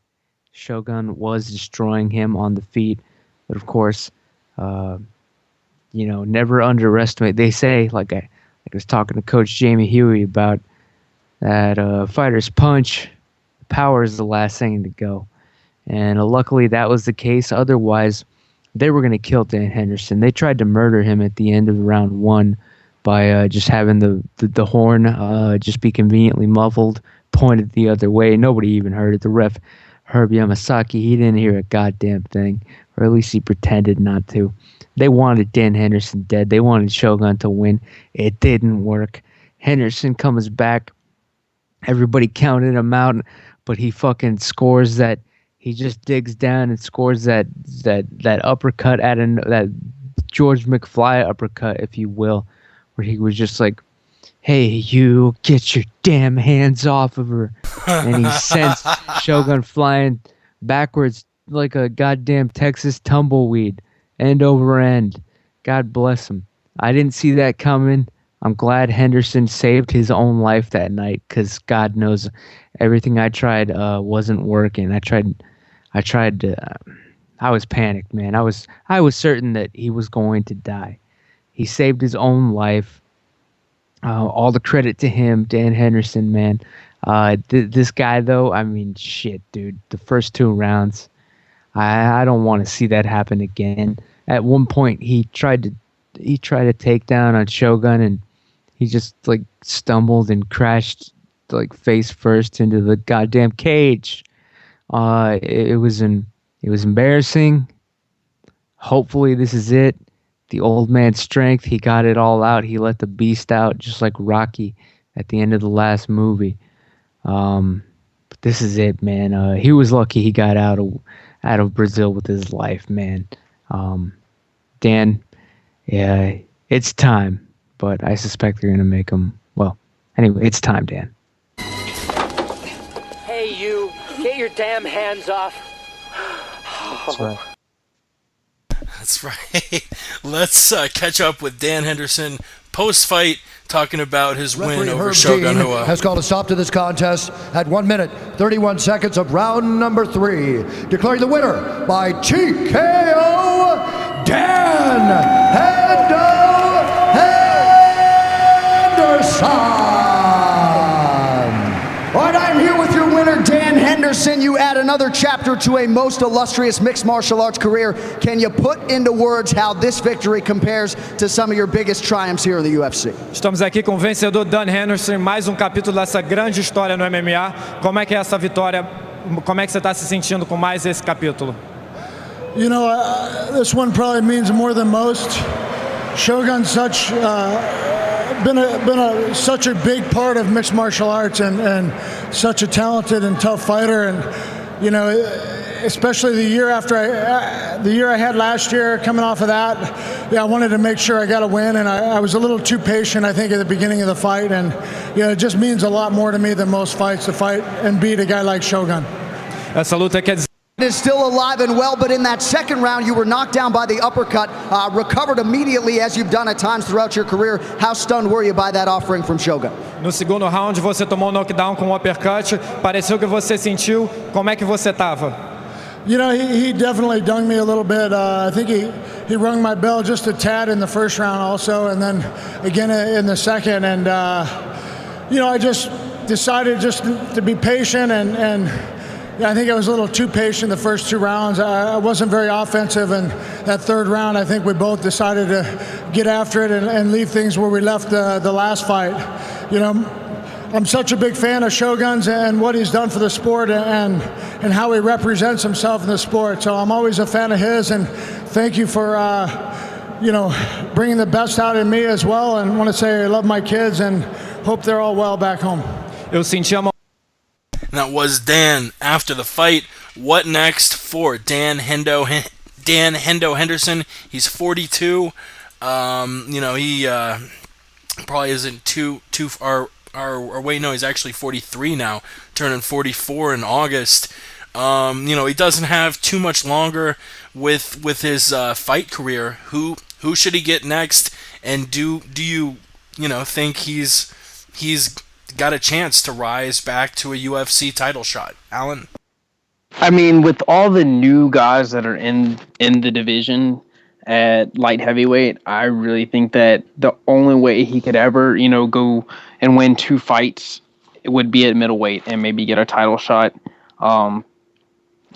Shogun was destroying him on the feet, but of course, you know, never underestimate. They say, like I was talking to Coach Jamie Huey about that, fighter's punch, power is the last thing to go, and luckily that was the case. Otherwise, they were going to kill Dan Henderson. They tried to murder him at the end of round 1 by just having the horn just be conveniently muffled, pointed the other way. Nobody even heard it. The ref, Herb Yamasaki, he didn't hear a goddamn thing, or at least he pretended not to. They wanted Dan Henderson dead. They wanted Shogun to win. It didn't work. Henderson comes back. Everybody counted him out, but he fucking scores that. He just digs down and scores that uppercut that George McFly uppercut, if you will, where he was just like, hey, you, get your damn hands off of her. And he sends Shogun flying backwards like a goddamn Texas tumbleweed, end over end. God bless him. I didn't see that coming. I'm glad Henderson saved his own life that night, because God knows everything I tried wasn't working. I tried to... I was panicked, man. I was certain that he was going to die. He saved his own life. All the credit to him, Dan Henderson, man. This guy, though, I mean, shit, dude. The first 2 rounds, I don't want to see that happen again. at one point he tried to take down on Shogun, and he just like stumbled and crashed like face first into the goddamn cage. It was embarrassing. Hopefully this is it. The old man's strength, he got it all out. He let the beast out, just like Rocky at the end of the last movie. But this is it, man. He was lucky he got out of Brazil with his life, man. Dan, yeah, it's time, but I suspect they're gonna make him. Well, anyway, it's time, Dan. Hey, you, get your damn hands off. That's right. That's right. Let's catch up with Dan Henderson post-fight, talking about his win over Herb Shogun Dean Rua. has called a stop to this contest at 1 minute, 31 seconds of round number 3, declaring the winner by TKO, Dan Hendo Henderson. All right, I'm here with your winner, Dan Henderson. You add another chapter to a most illustrious mixed martial arts career. Can you put into words how this victory compares to some of your biggest triumphs here in the UFC? Estamos aqui com o vencedor Dan Henderson, mais capítulo dessa grande história no MMA. Como é que é essa vitória? Como é que você está se sentindo com mais esse capítulo? You know, this one probably means more than most. Shogun's been such a big part of mixed martial arts and such a talented and tough fighter, and you know, especially the year I had last year, coming off of that, yeah, I wanted to make sure I got a win, and I was a little too patient, I think, at the beginning of the fight, and you know, it just means a lot more to me than most fights to fight and beat a guy like Shogun. Essa luta quer dizer Is still alive and well, but in that second round you were knocked down by the uppercut, recovered immediately as you've done at times throughout your career. How stunned were you by that offering from Shogun? no segundo round você tomou knockdown com uppercut, pareceu que você sentiu, como é que você estava? You know, he definitely dunged me a little bit. I think he rung my bell just a tad in the first round also, and then again in the second. And, you know, I just decided just to be patient, and yeah, I think I was a little too patient the first 2 rounds. I wasn't very offensive, and that third round, I think we both decided to get after it and leave things where we left the last fight. You know, I'm such a big fan of Shogun's and what he's done for the sport and how he represents himself in the sport. So I'm always a fan of his, and thank you for, you know, bringing the best out in me as well. And I want to say I love my kids and hope they're all well back home. Eu senti a And that was Dan after the fight. What next for Dan Hendo Henderson? He's 42. You know, he probably isn't too far. Or wait, no, he's actually 43 now, turning 44 in August. You know, he doesn't have too much longer with his fight career. Who should he get next? And do you think he's got a chance to rise back to a UFC title shot? Alan? I mean, with all the new guys that are in the division at light heavyweight, I really think that the only way he could ever, go and win 2 fights would be at middleweight and maybe get a title shot.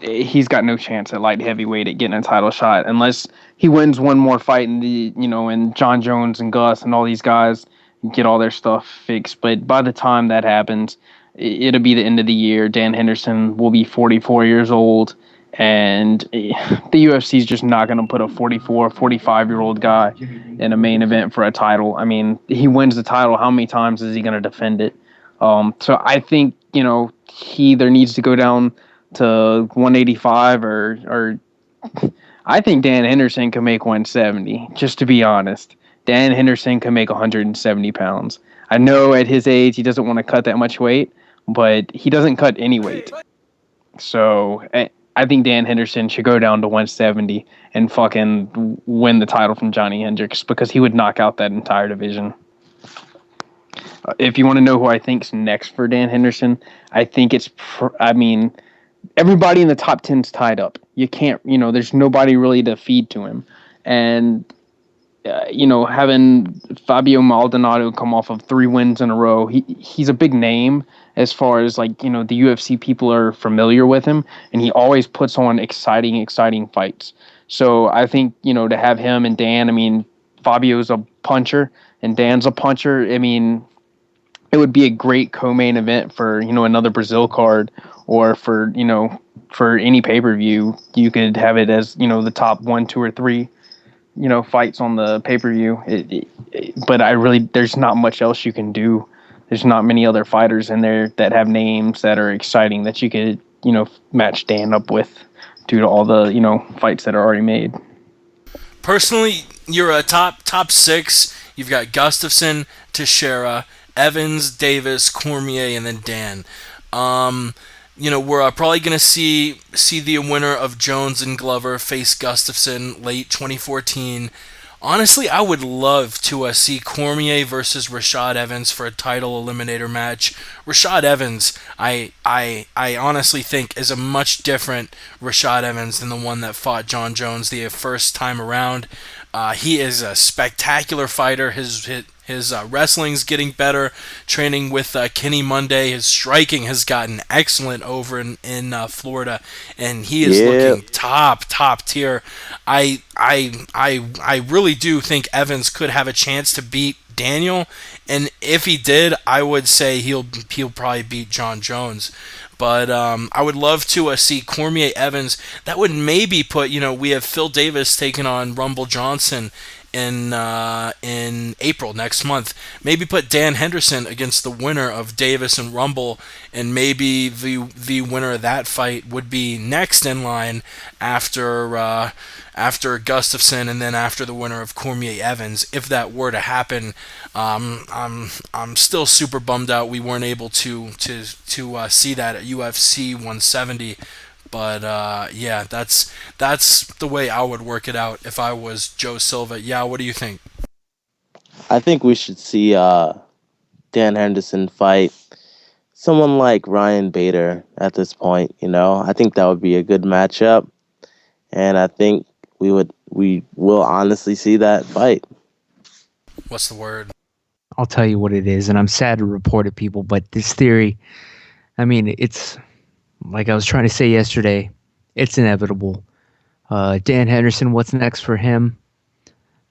He's got no chance at light heavyweight at getting a title shot unless he wins one more fight in and John Jones and Gus and all these guys get all their stuff fixed. But by the time that happens, it'll be the end of the year. Dan Henderson will be 44 years old, and the UFC is just not going to put a 44, 45-year-old guy in a main event for a title. I mean, he wins the title. How many times is he going to defend it? So I think, he either needs to go down to 185 or I think Dan Henderson can make 170, just to be honest. Dan Henderson can make 170 pounds. I know at his age he doesn't want to cut that much weight, but he doesn't cut any weight. So I think Dan Henderson should go down to 170 and fucking win the title from Johnny Hendricks because he would knock out that entire division. If you want to know who I think's next for Dan Henderson, I think it's, everybody in the top 10's tied up. You can't, there's nobody really to feed to him. And having Fabio Maldonado come off of 3 wins in a row, he's a big name as far as the UFC people are familiar with him, and he always puts on exciting fights. So I think, to have him and Dan, I mean, Fabio's a puncher and Dan's a puncher. I mean, it would be a great co-main event for, another Brazil card, or for, for any pay-per-view. You could have it as, the top 1, 2, or 3, fights on the pay-per-view. But there's not much else you can do. There's not many other fighters in there that have names that are exciting that you could, match Dan up with due to all the, fights that are already made. Personally, you're a top 6. You've got Gustafsson, Teixeira, Evans, Davis, Cormier, and then Dan. We're probably going to see the winner of Jones and Glover face Gustafsson late 2014. Honestly, I would love to see Cormier versus Rashad Evans for a title eliminator match. Rashad Evans, I honestly think, is a much different Rashad Evans than the one that fought John Jones the first time around. He is a spectacular fighter. His wrestling's getting better. Training with Kenny Monday, his striking has gotten excellent over in Florida, and he is looking top tier. I really do think Evans could have a chance to beat Daniel, and if he did, I would say he'll probably beat John Jones. But I would love to see Cormier Evans. That would maybe put, we have Phil Davis taking on Rumble Johnson in April next month. Maybe put Dan Henderson against the winner of Davis and Rumble, and maybe the winner of that fight would be next in line after Gustafsson, and then after the winner of Cormier Evans. If that were to happen, I'm still super bummed out we weren't able to see that at UFC 170. But yeah, that's the way I would work it out if I was Joe Silva. Yeah, what do you think? I think we should see Dan Henderson fight someone like Ryan Bader at this point. I think that would be a good matchup, and I think we will honestly see that fight. What's the word? I'll tell you what it is, and I'm sad to report it, people, but this theory, I mean, it's like I was trying to say yesterday, it's inevitable. Dan Henderson, what's next for him?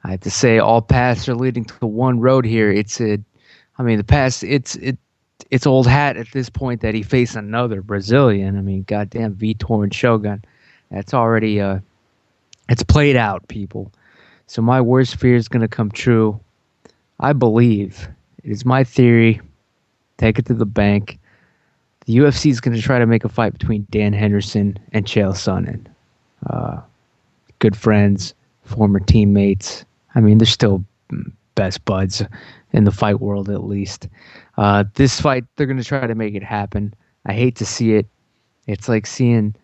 I have to say all paths are leading to one road here. The past, it's old hat at this point that he faced another Brazilian. I mean, goddamn, Vitor and Shogun. That's already, it's played out, people. So my worst fear is going to come true. I believe, it is my theory, take it to the bank, the UFC is going to try to make a fight between Dan Henderson and Chael Sonnen. Good friends, former teammates. I mean, they're still best buds in the fight world, at least. This fight, they're going to try to make it happen. I hate to see it. It's like seeing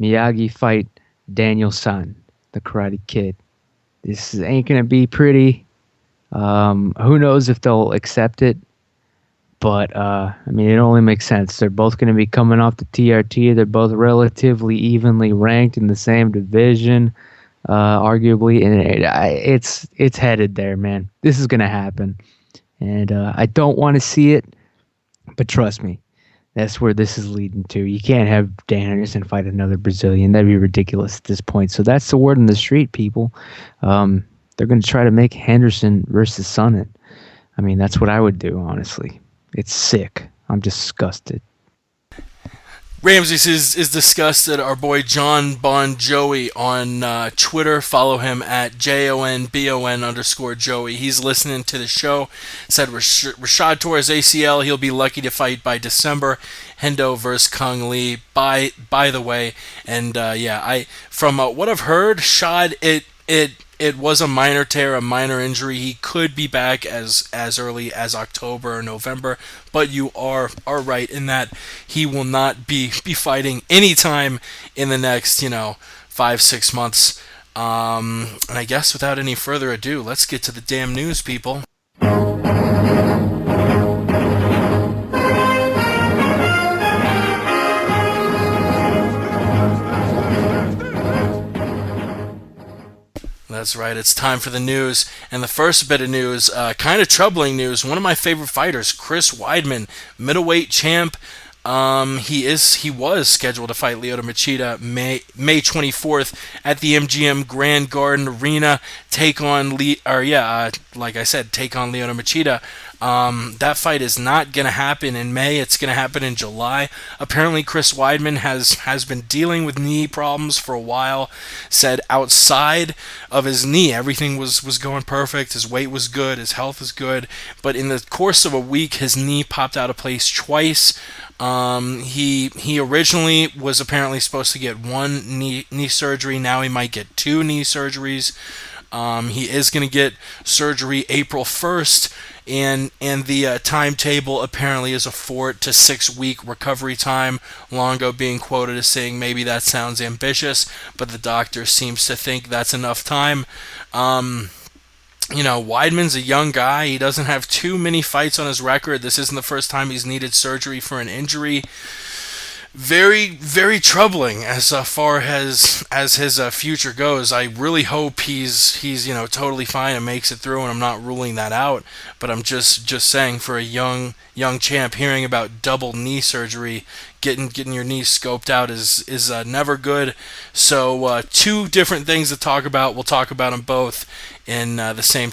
Miyagi fight Daniel San, the Karate Kid. This ain't going to be pretty. Who knows if they'll accept it? But, it only makes sense. They're both going to be coming off the TRT. They're both relatively evenly ranked in the same division, arguably. And it's headed there, man. This is going to happen. And I don't want to see it, but trust me, that's where this is leading to. You can't have Dan Henderson fight another Brazilian. That'd be ridiculous at this point. So that's the word on the street, people. They're going to try to make Henderson versus Sonnen. I mean, that's what I would do, honestly. It's sick. I'm disgusted. Ramses is disgusted. Our boy John Bon Joey on Twitter. Follow him at JONBON_Joey. He's listening to the show. Said Rashad tore his ACL. He'll be lucky to fight by December. Hendo versus Kung Lee. By the way, and from what I've heard, Shad, it was a minor tear, a minor injury. He could be back as early as October or November, but you are right in that he will not be fighting anytime in the next 5-6 months. And I guess without any further ado, let's get to the damn news, people. That's right, it's time for the news. And the first bit of news, kind of troubling news. One of my favorite fighters, Chris Weidman, middleweight champ, He was scheduled to fight Lyoto Machida May 24th at the MGM Grand Garden Arena. Take on like I said, take on Lyoto Machida. That fight is not going to happen in May. It's going to happen in July. Apparently, Chris Weidman has been dealing with knee problems for a while. Said outside of his knee, everything was going perfect. His weight was good. His health is good. But in the course of a week, his knee popped out of place twice. He originally was apparently supposed to get one knee surgery. Now he might get two knee surgeries. He is going to get surgery April 1st, and the timetable apparently is a 4 to 6 week recovery time. Longo being quoted as saying maybe that sounds ambitious, but the doctor seems to think that's enough time. Weidman's a young guy. He doesn't have too many fights on his record. This isn't the first time he's needed surgery for an injury. Very, very troubling as far as his future goes. I really hope he's totally fine and makes it through, and I'm not ruling that out. But I'm just saying, for a young champ, hearing about double knee surgery, getting your knee scoped out is never good. So two different things to talk about. We'll talk about them both in the same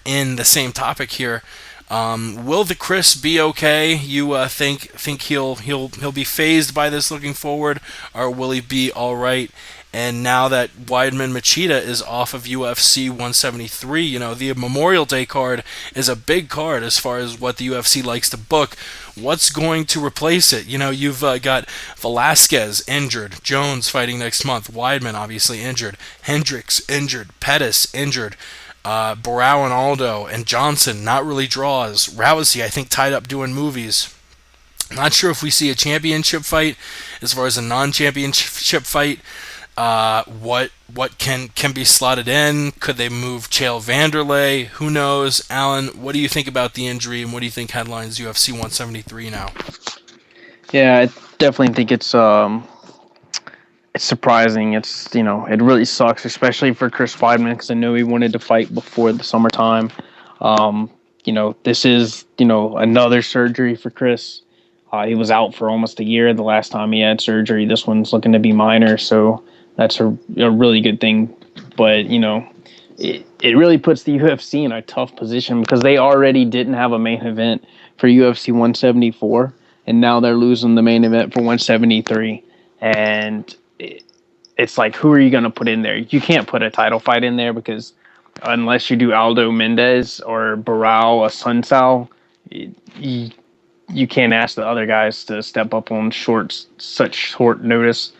in the same topic here. Will the Chris be okay? You think he'll be phased by this looking forward, or will he be all right? And now that Weidman Machida is off of UFC 173, the Memorial Day card is a big card as far as what the UFC likes to book. What's going to replace it? You've got Velasquez injured, Jones fighting next month, Weidman obviously injured, Hendricks injured, Pettis injured. Barao and Aldo and Johnson, not really draws. Rousey, I think, tied up doing movies. Not sure if we see a championship fight. As far as a non-championship fight, what can be slotted in? Could they move Chael Vanderlei? Who knows? Alan, what do you think about the injury, and what do you think headlines UFC 173 now? Yeah, I definitely think it's surprising. It really sucks, especially for Chris Weidman, because I know he wanted to fight before the summertime. This is, another surgery for Chris. He was out for almost a year the last time he had surgery. This one's looking to be minor, so that's a really good thing. But, it really puts the UFC in a tough position, because they already didn't have a main event for UFC 174, and now they're losing the main event for 173. And it's like, who are you going to put in there? You can't put a title fight in there, because unless you do Aldo Mendez or Barao Asuncao, you can't ask the other guys to step up on such short notice.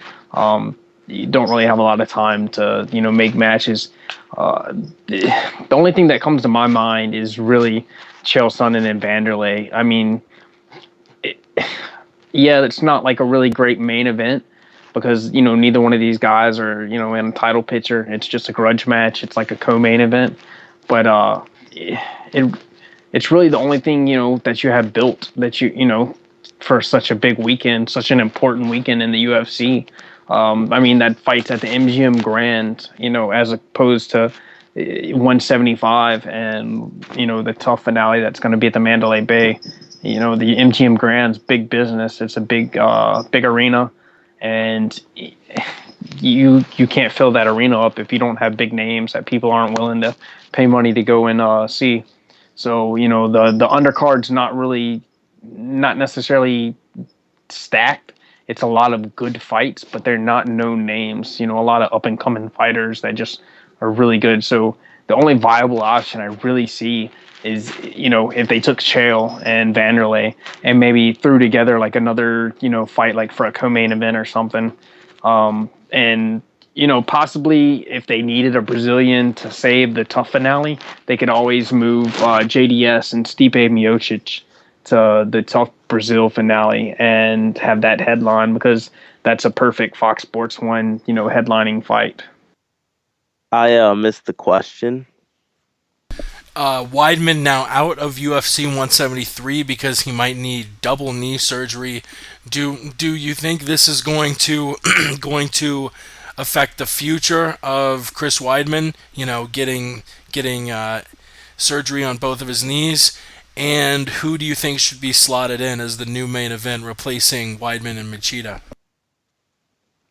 You don't really have a lot of time to, make matches. The only thing that comes to my mind is really Chael Sonnen and Vanderlei. I mean, it's not like a really great main event, because, neither one of these guys are, in a title picture. It's just a grudge match. It's like a co-main event. But it's really the only thing, that you have built that for such a big weekend, such an important weekend in the UFC. That fight's at the MGM Grand, as opposed to 175 and, the TUF finale that's going to be at the Mandalay Bay. The MGM Grand's big business. It's a big arena. And you can't fill that arena up if you don't have big names that people aren't willing to pay money to go and see. So, the undercard's not necessarily stacked. It's a lot of good fights, but they're not known names. A lot of up-and-coming fighters that just are really good. So the only viable option I really see is, if they took Chael and Vanderlei and maybe threw together like another, fight like for a co-main event or something. And, possibly if they needed a Brazilian to save the TUF finale, they could always move JDS and Stipe Miocic to the TUF Brazil finale and have that headline, because that's a perfect Fox Sports 1, headlining fight. I missed the question. Weidman now out of UFC 173 because he might need double knee surgery. Do you think this is going to affect the future of Chris Weidman? Getting surgery on both of his knees. And who do you think should be slotted in as the new main event, replacing Weidman and Machida?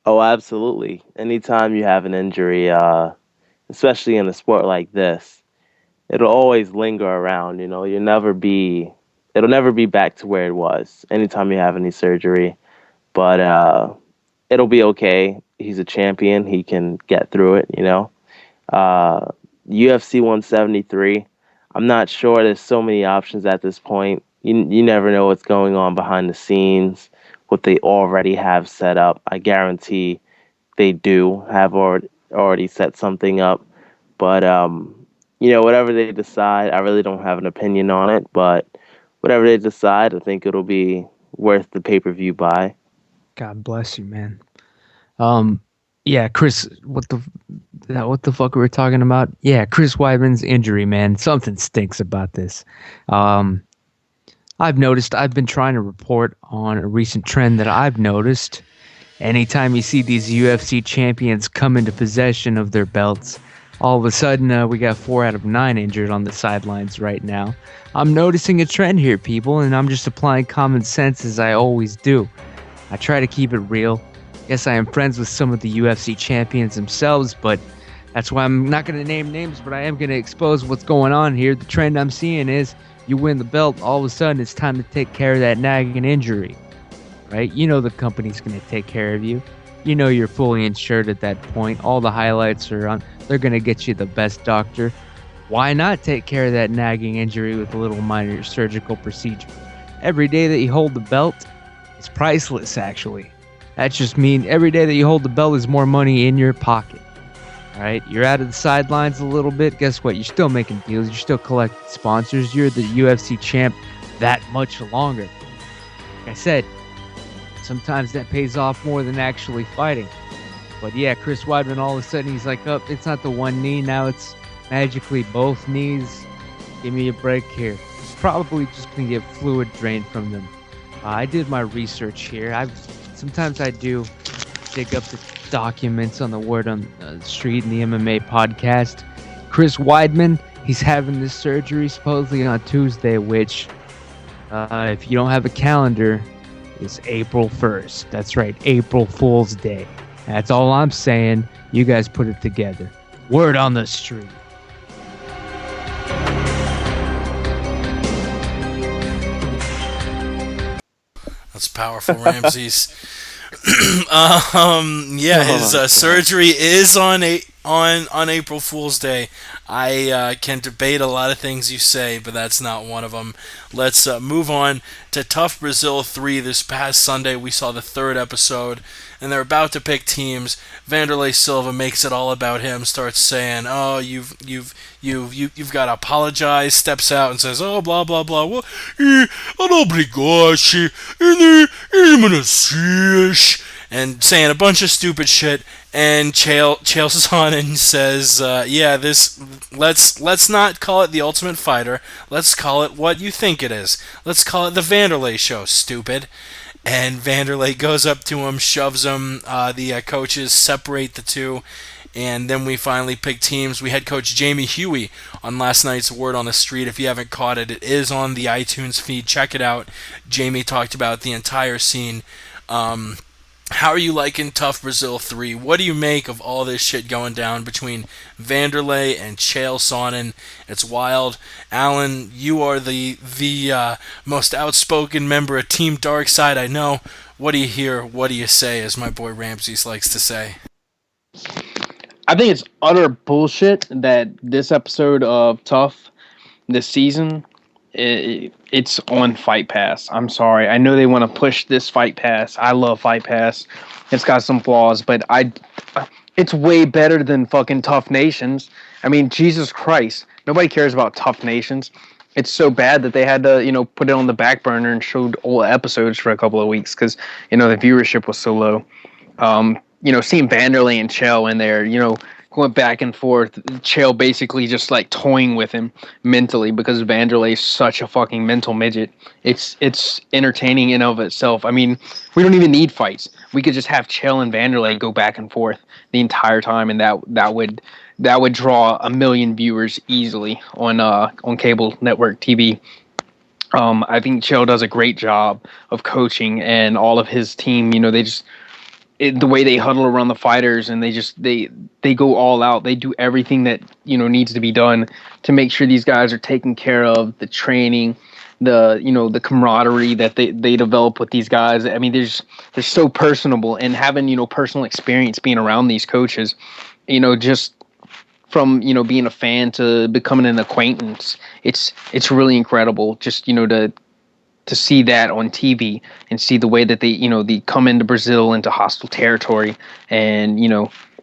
Oh, absolutely. Anytime you have an injury, especially in a sport like this, it'll always linger around. It'll never be back to where it was. Anytime you have any surgery, but it'll be okay. He's a champion. He can get through it. UFC 173. I'm not sure. There's so many options at this point. You never know what's going on behind the scenes, what they already have set up. I guarantee they do have already set something up. But, whatever they decide, I really don't have an opinion on it. But whatever they decide, I think it'll be worth the pay-per-view buy. God bless you, man. Yeah, Chris, what the fuck we were talking about? Yeah, Chris Weidman's injury, man. Something stinks about this. I've been trying to report on a recent trend that I've noticed. Anytime you see these UFC champions come into possession of their belts, all of a sudden we got 4 out of 9 injured on the sidelines right now. I'm noticing a trend here, people, and I'm just applying common sense as I always do. I try to keep it real. Yes, I am friends with some of the UFC champions themselves, but that's why I'm not going to name names, but I am going to expose what's going on here. The trend I'm seeing is you win the belt, all of a sudden it's time to take care of that nagging injury, right? You know the company's going to take care of you. You know you're fully insured at that point. All the highlights are on. They're going to get you the best doctor. Why not take care of that nagging injury with a little minor surgical procedure? Every day that you hold the belt is priceless, actually. That just means every day that you hold the belt is more money in your pocket. All right, you're out of the sidelines a little bit. Guess what? You're still making deals. You're still collecting sponsors. You're the UFC champ that much longer. Like I said, sometimes that pays off more than actually fighting. But yeah, Chris Weidman, all of a sudden he's like, oh, it's not the one knee. Now it's magically both knees. Give me a break here. He's probably just going to get fluid drained from them. I did my research here. Sometimes I do dig up the documents on the word on the street in the MMA podcast. Chris Weidman, he's having this surgery supposedly on Tuesday, which, if you don't have a calendar, is April 1st. That's right, April Fool's Day. That's all I'm saying. You guys put it together. Word on the street. That's powerful, Ramses. His surgery is on April Fool's Day. I can debate a lot of things you say, but that's not one of them. Let's move on to TUF Brazil 3. This past Sunday, we saw the 3rd episode, and they're about to pick teams. Vanderlei Silva makes it all about him. Starts saying, "Oh, you've got to apologize." Steps out and says, "Oh, blah blah blah. Well, obrigado, and saying a bunch of stupid shit. And Chael's on and says, let's not call it the Ultimate Fighter. Let's call it what you think it is. Let's call it the Vanderlei Show, stupid." And Vanderlei goes up to him, shoves him. The coaches separate the two. And then we finally pick teams. We had Coach Jamie Huey on last night's Word on the Street. If you haven't caught it, it is on the iTunes feed. Check it out. Jamie talked about the entire scene. How are you liking TUF Brazil 3? What do you make of all this shit going down between Vanderlei and Chael Sonnen? It's wild. Alan, you are the most outspoken member of Team Darkside I know. What do you hear? What do you say, as my boy Ramses likes to say? I think it's utter bullshit that this episode of TUF this season, it's on Fight Pass. I'm sorry. I know they want to push this Fight Pass. I love Fight Pass. It's got some flaws, but it's way better than fucking Tough Nations. I mean, Jesus Christ. Nobody cares about Tough Nations. It's so bad that they had to, put it on the back burner and showed old episodes for a couple of weeks because, the viewership was so low. Seeing Vanderlei and Chael in there, going back and forth, Chael basically just like toying with him mentally because Vanderlei is such a fucking mental midget. It's entertaining in of itself. I mean, we don't even need fights. We could just have Chael and Vanderlei go back and forth the entire time, and that would draw 1 million viewers easily on cable network TV. I think Chael does a great job of coaching, and all of his team, they just the way they huddle around the fighters, and they go all out. They do everything that needs to be done to make sure these guys are taken care of. The training, the camaraderie that they develop with these guys. I mean, they're so personable, and having personal experience being around these coaches, just from being a fan to becoming an acquaintance, it's really incredible. Just to see that on TV and see the way that they come into Brazil, into hostile territory, and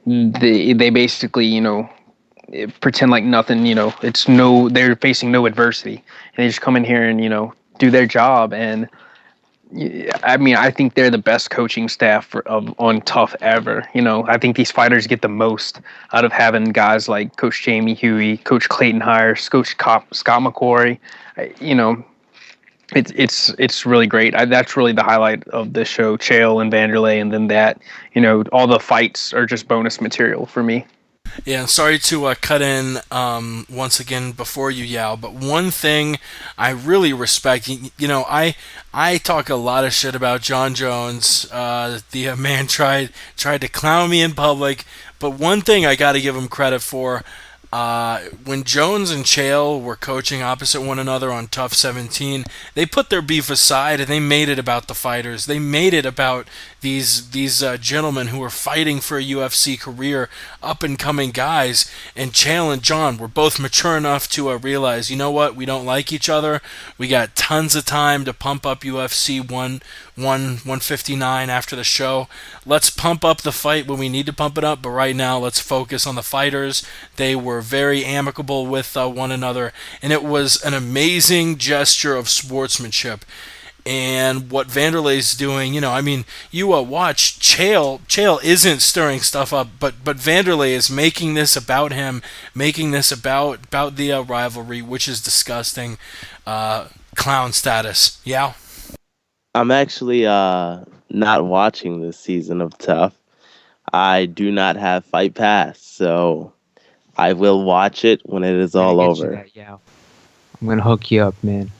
they basically pretend like nothing. They're facing no adversity, and they just come in here and do their job. And I mean, I think they're the best coaching staff on TUF ever. I think these fighters get the most out of having guys like Coach Jamie Huey, Coach Clayton Hires, Coach Scott McQuarrie. It's really great. That's really the highlight of the show, Chael and Vanderlei, and then that, all the fights are just bonus material for me. Yeah, sorry to cut in once again before you, Yao, but one thing I really respect, I talk a lot of shit about John Jones. The man tried to clown me in public, but one thing I got to give him credit for, when Jones and Chael were coaching opposite one another on TUF 17, they put their beef aside and they made it about the fighters. They made it about these gentlemen who were fighting for a UFC career, up-and-coming guys. And Chael and John were both mature enough to realize, you know what, we don't like each other. We got tons of time to pump up UFC 159 after the show. Let's pump up the fight when we need to pump it up, but right now let's focus on the fighters. They were very amicable with one another, and it was an amazing gesture of sportsmanship. And what Vanderlei's doing, you watch Chael. Chael isn't stirring stuff up, but Vanderlei is making this about him, making this about the rivalry, which is disgusting. Clown status. Yeah. I'm actually not watching this season of TUF. I do not have Fight Pass, so I will watch it when it is all over. I'm gonna hook you up, man.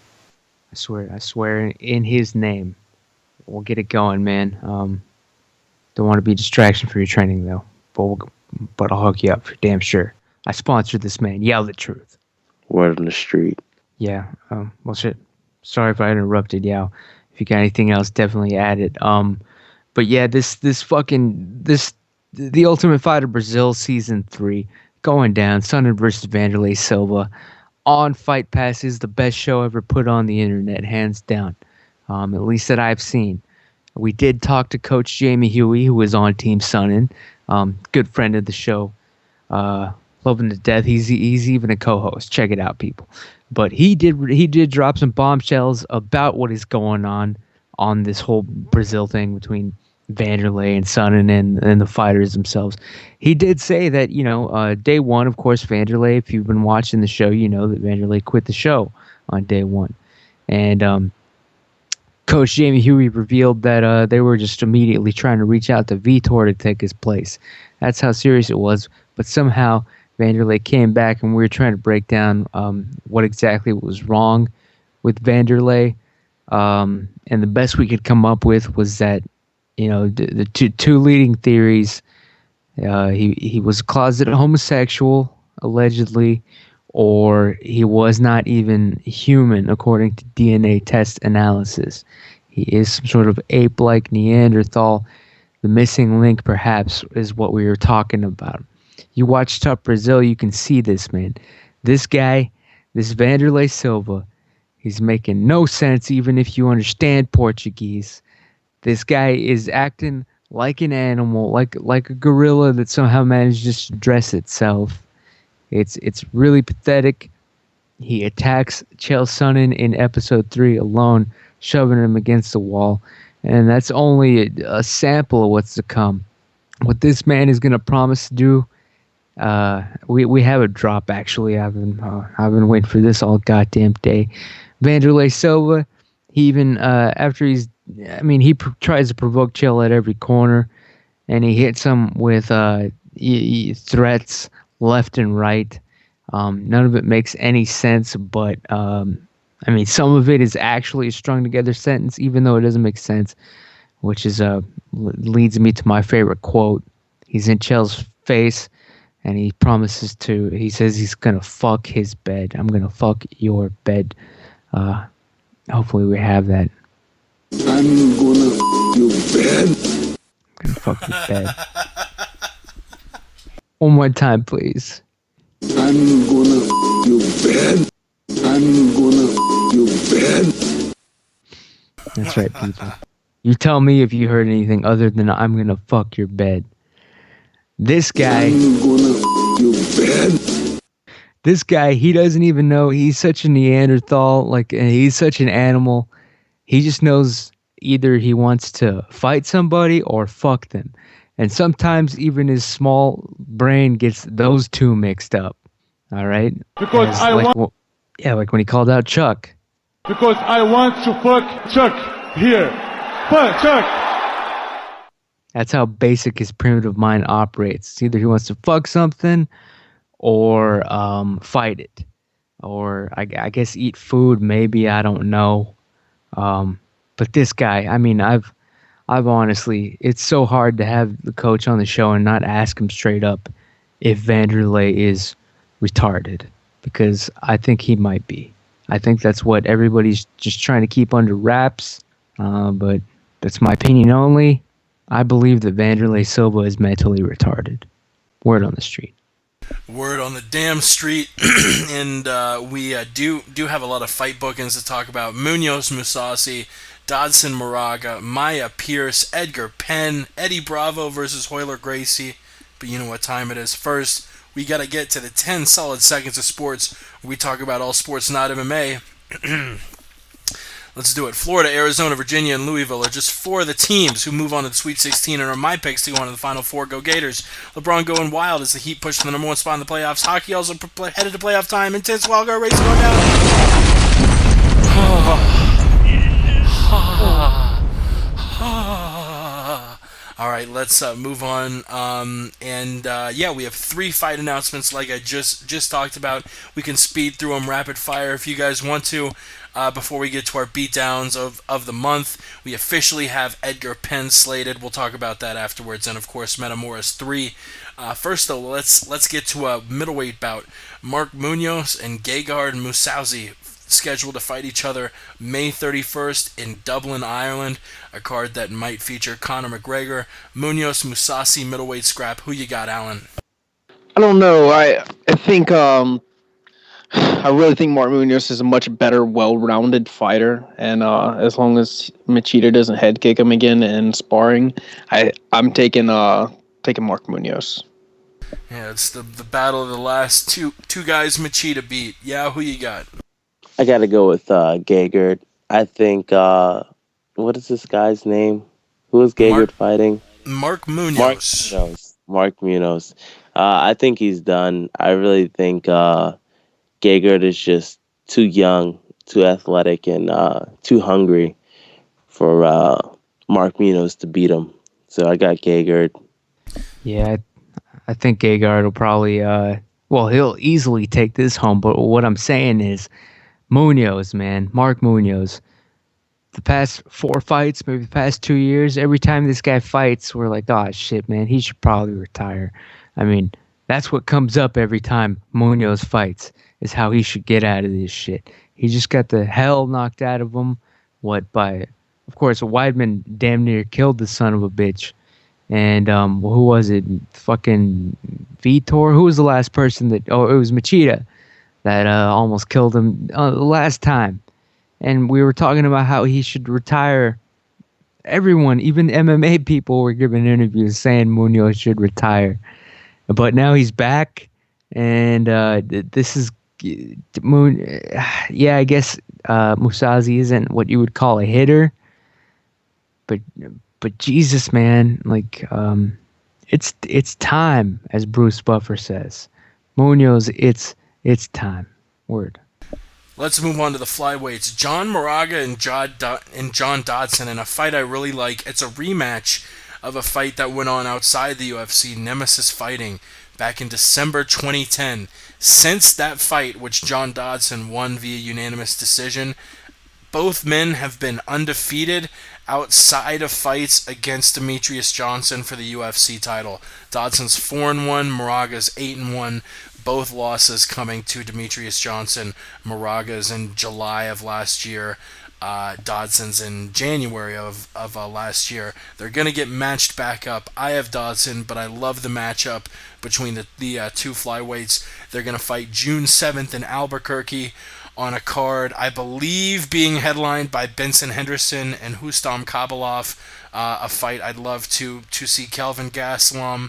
I swear in his name. We'll get it going, man. Don't want to be a distraction for your training, though. But I'll hook you up for damn sure. I sponsored this man. Yell the truth. Word on the street. Yeah. Well, shit. Sorry if I interrupted, Yao. If you got anything else, definitely add it. But yeah, the Ultimate Fighter Brazil Season 3 going down. Sonnen versus Vanderlei Silva on Fight Pass is the best show ever put on the internet, hands down. At least that I've seen. We did talk to Coach Jamie Huey, who was on Team Sonnen. Good friend of the show. Love him to death. He's even a co-host. Check it out, people. But he did drop some bombshells about what is going on this whole Brazil thing between Vanderlei and Sonnen and the fighters themselves. He did say that, day one, of course, Vanderlei, if you've been watching the show, you know that Vanderlei quit the show on day one. And Coach Jamie Huey revealed that they were just immediately trying to reach out to Vitor to take his place. That's how serious it was. But somehow Vanderlei came back, and we were trying to break down what exactly was wrong with Vanderlei. And the best we could come up with was that, the two leading theories, he was a closeted homosexual, allegedly, or he was not even human, according to DNA test analysis. He is some sort of ape-like Neanderthal. The missing link, perhaps, is what we were talking about. You watch TUF Brazil, you can see this, man. This guy, this Vanderlei Silva, he's making no sense even if you understand Portuguese. This guy is acting like an animal, like a gorilla that somehow manages to dress itself. It's really pathetic. He attacks Chael Sonnen in episode 3 alone, shoving him against the wall. And that's only a sample of what's to come. What this man is going to promise to do, we have a drop, actually. I've been waiting for this all goddamn day. Vanderlei Silva, he even, he tries to provoke Chael at every corner, and he hits him with threats left and right. None of it makes any sense, but I mean, some of it is actually a strung together sentence, even though it doesn't make sense, which is leads me to my favorite quote. He's in Chael's face, and he says he's gonna fuck his bed. I'm gonna fuck your bed. Hopefully we have that. I'm gonna fuck your bed. I'm gonna fuck your bed. One more time, please. I'm gonna fuck your bed. I'm gonna fuck your bed. That's right, people. You tell me if you heard anything other than "I'm gonna fuck your bed." This guy. I'm gonna fuck your bed. This guy, he doesn't even know. He's such a Neanderthal. Like, he's such an animal. He just knows either he wants to fight somebody or fuck them. And sometimes even his small brain gets those two mixed up. All right? Because like when he called out Chuck. Because I want to fuck Chuck here. Fuck Chuck. That's how basic his primitive mind operates. It's either he wants to fuck something or fight it. Or I guess eat food, maybe, I don't know. But this guy, I mean, I've honestly, it's so hard to have the coach on the show and not ask him straight up if Vanderlei is retarded, because I think he might be. I think that's what everybody's just trying to keep under wraps, but that's my opinion only. I believe that Vanderlei Silva is mentally retarded. Word on the street. Word on the damn street. And we do have a lot of fight bookings to talk about. Munoz Musasi, Dodson Moraga, Maya Pierce, Edgar Penn, Eddie Bravo versus Royler Gracie. But you know what time it is. First, we got to get to the 10 solid seconds of sports where we talk about all sports not MMA. Let's do it. Florida, Arizona, Virginia, and Louisville are just four of the teams who move on to the Sweet 16 and are my picks to go on to the Final Four. Go Gators. LeBron going wild as the Heat push to the number one spot in the playoffs. Hockey also headed to playoff time. Intense wild card race going down. All right, let's move on. We have 3 fight announcements like I just talked about. We can speed through them rapid fire if you guys want to. Before we get to our beatdowns of the month, we officially have Edgar Penn slated. We'll talk about that afterwards, and of course Metamoris 3. First though, let's get to a middleweight bout. Mark Munoz and Gegard Mousasi scheduled to fight each other May 31st in Dublin, Ireland. A card that might feature Conor McGregor. Munoz Mousasi middleweight scrap. Who you got, Alan? I don't know. I think I really think Mark Munoz is a much better, well-rounded fighter, and as long as Machida doesn't head kick him again in sparring, I'm taking Mark Munoz. Yeah, it's the battle of the last two guys Machida beat. Yeah, who you got? I got to go with Gegard. I think, what is this guy's name? Who is Gegard fighting? Mark Munoz. Mark Munoz. I think he's done. I really think Gegard is just too young, too athletic, and too hungry for Mark Munoz to beat him. So I got Gegard. Yeah, I think Gegard will probably, he'll easily take this home. But what I'm saying is, Munoz, man, Mark Munoz. The past 4 fights, maybe the past 2 years, every time this guy fights, we're like, oh, shit, man, he should probably retire. I mean, that's what comes up every time Munoz fights, is how he should get out of this shit. He just got the hell knocked out of him. Of course, Weidman damn near killed the son of a bitch. And who was it? Fucking Vitor? Who was the last person that... Oh, it was Machida that almost killed him last time. And we were talking about how he should retire. Everyone, even MMA people, were giving interviews saying Munoz should retire. But now he's back, and this is... Yeah, I guess Mousasi isn't what you would call a hitter. But Jesus, man, like, it's time, as Bruce Buffer says. Munoz, it's time. Word. Let's move on to the flyweights. John Moraga and John Dodson in a fight I really like. It's a rematch of a fight that went on outside the UFC, Nemesis Fighting. back in December 2010. Since that fight, which John Dodson won via unanimous decision, both men have been undefeated outside of fights against Demetrius Johnson for the UFC title. Dodson's 4-1, Moraga's 8-1. Both losses coming to Demetrius Johnson. Moraga's in July of last year. Dodson's in January of last year. They're going to get matched back up. I have Dodson, but I love the matchup between the two flyweights. They're going to fight June 7th in Albuquerque on a card, I believe, being headlined by Benson Henderson and Hustam Kabalov. A fight I'd love to see Kelvin Gastelum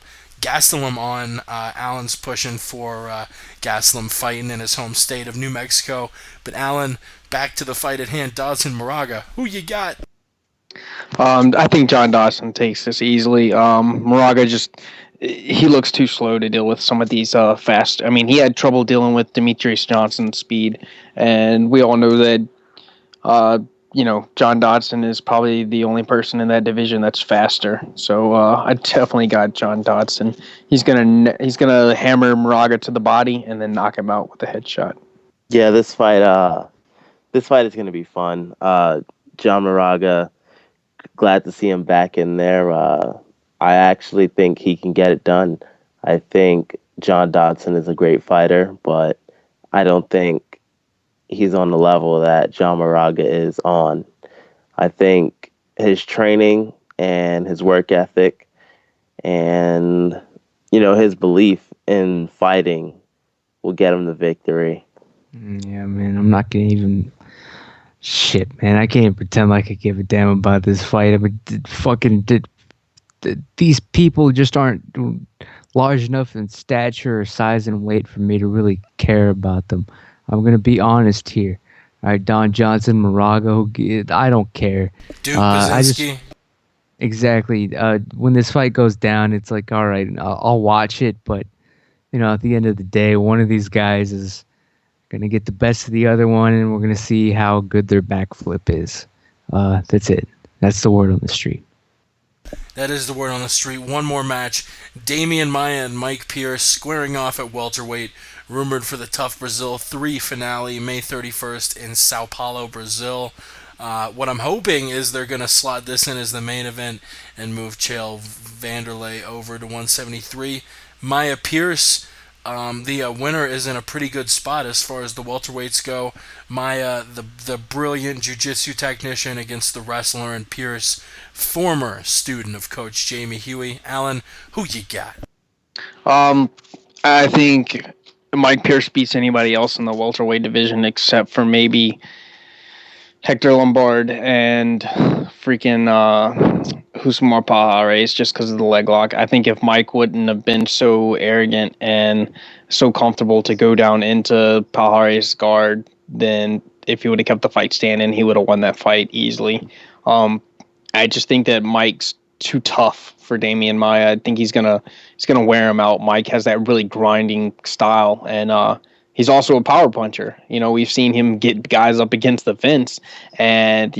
on. Alan's pushing for Gastelum fighting in his home state of New Mexico. But Alan, back to the fight at hand, Dodson Moraga. Who you got? I think John Dodson takes this easily. Moraga he looks too slow to deal with some of these fast. I mean, he had trouble dealing with Demetrius Johnson's speed, and we all know that John Dodson is probably the only person in that division that's faster. So I definitely got John Dodson. He's gonna hammer Moraga to the body and then knock him out with a headshot. Yeah, this fight is gonna be fun. John Moraga, glad to see him back in there. I actually think he can get it done. I think John Dodson is a great fighter, but I don't think he's on the level that John Moraga is on. I think his training and his work ethic and, his belief in fighting will get him the victory. Yeah, man, I'm not going to even... Shit, man, I can't even pretend like I give a damn about this fight. I mean, these people just aren't large enough in stature or size and weight for me to really care about them. I'm going to be honest here. All right, Don Johnson, Moraga, I don't care. Duke Basinski. Exactly. When this fight goes down, it's like, all right, I'll watch it, but, at the end of the day, one of these guys is going to get the best of the other one, and we're going to see how good their backflip is. That's it. That's the word on the street. That is the word on the street. One more match. Damian Maia and Mike Pierce squaring off at welterweight. Rumored for the TUF Brazil 3 finale May 31st in Sao Paulo, Brazil. What I'm hoping is they're going to slot this in as the main event and move Chael Vanderlei over to 173. Maia Pierce, the winner, is in a pretty good spot as far as the welterweights go. Maia, the brilliant jiu-jitsu technician, against the wrestler, and Pierce, former student of Coach Jamie Huey. Alan, who you got? I think Mike Pierce beats anybody else in the welterweight division except for maybe Hector Lombard and freaking Husmar Pajares, just because of the leg lock. I think if Mike wouldn't have been so arrogant and so comfortable to go down into Pajares' guard, then if he would have kept the fight standing, he would have won that fight easily. I just think that Mike's too tough for Damian Maia. I think he's gonna wear him out. Mike has that really grinding style, and he's also a power puncher. We've seen him get guys up against the fence and,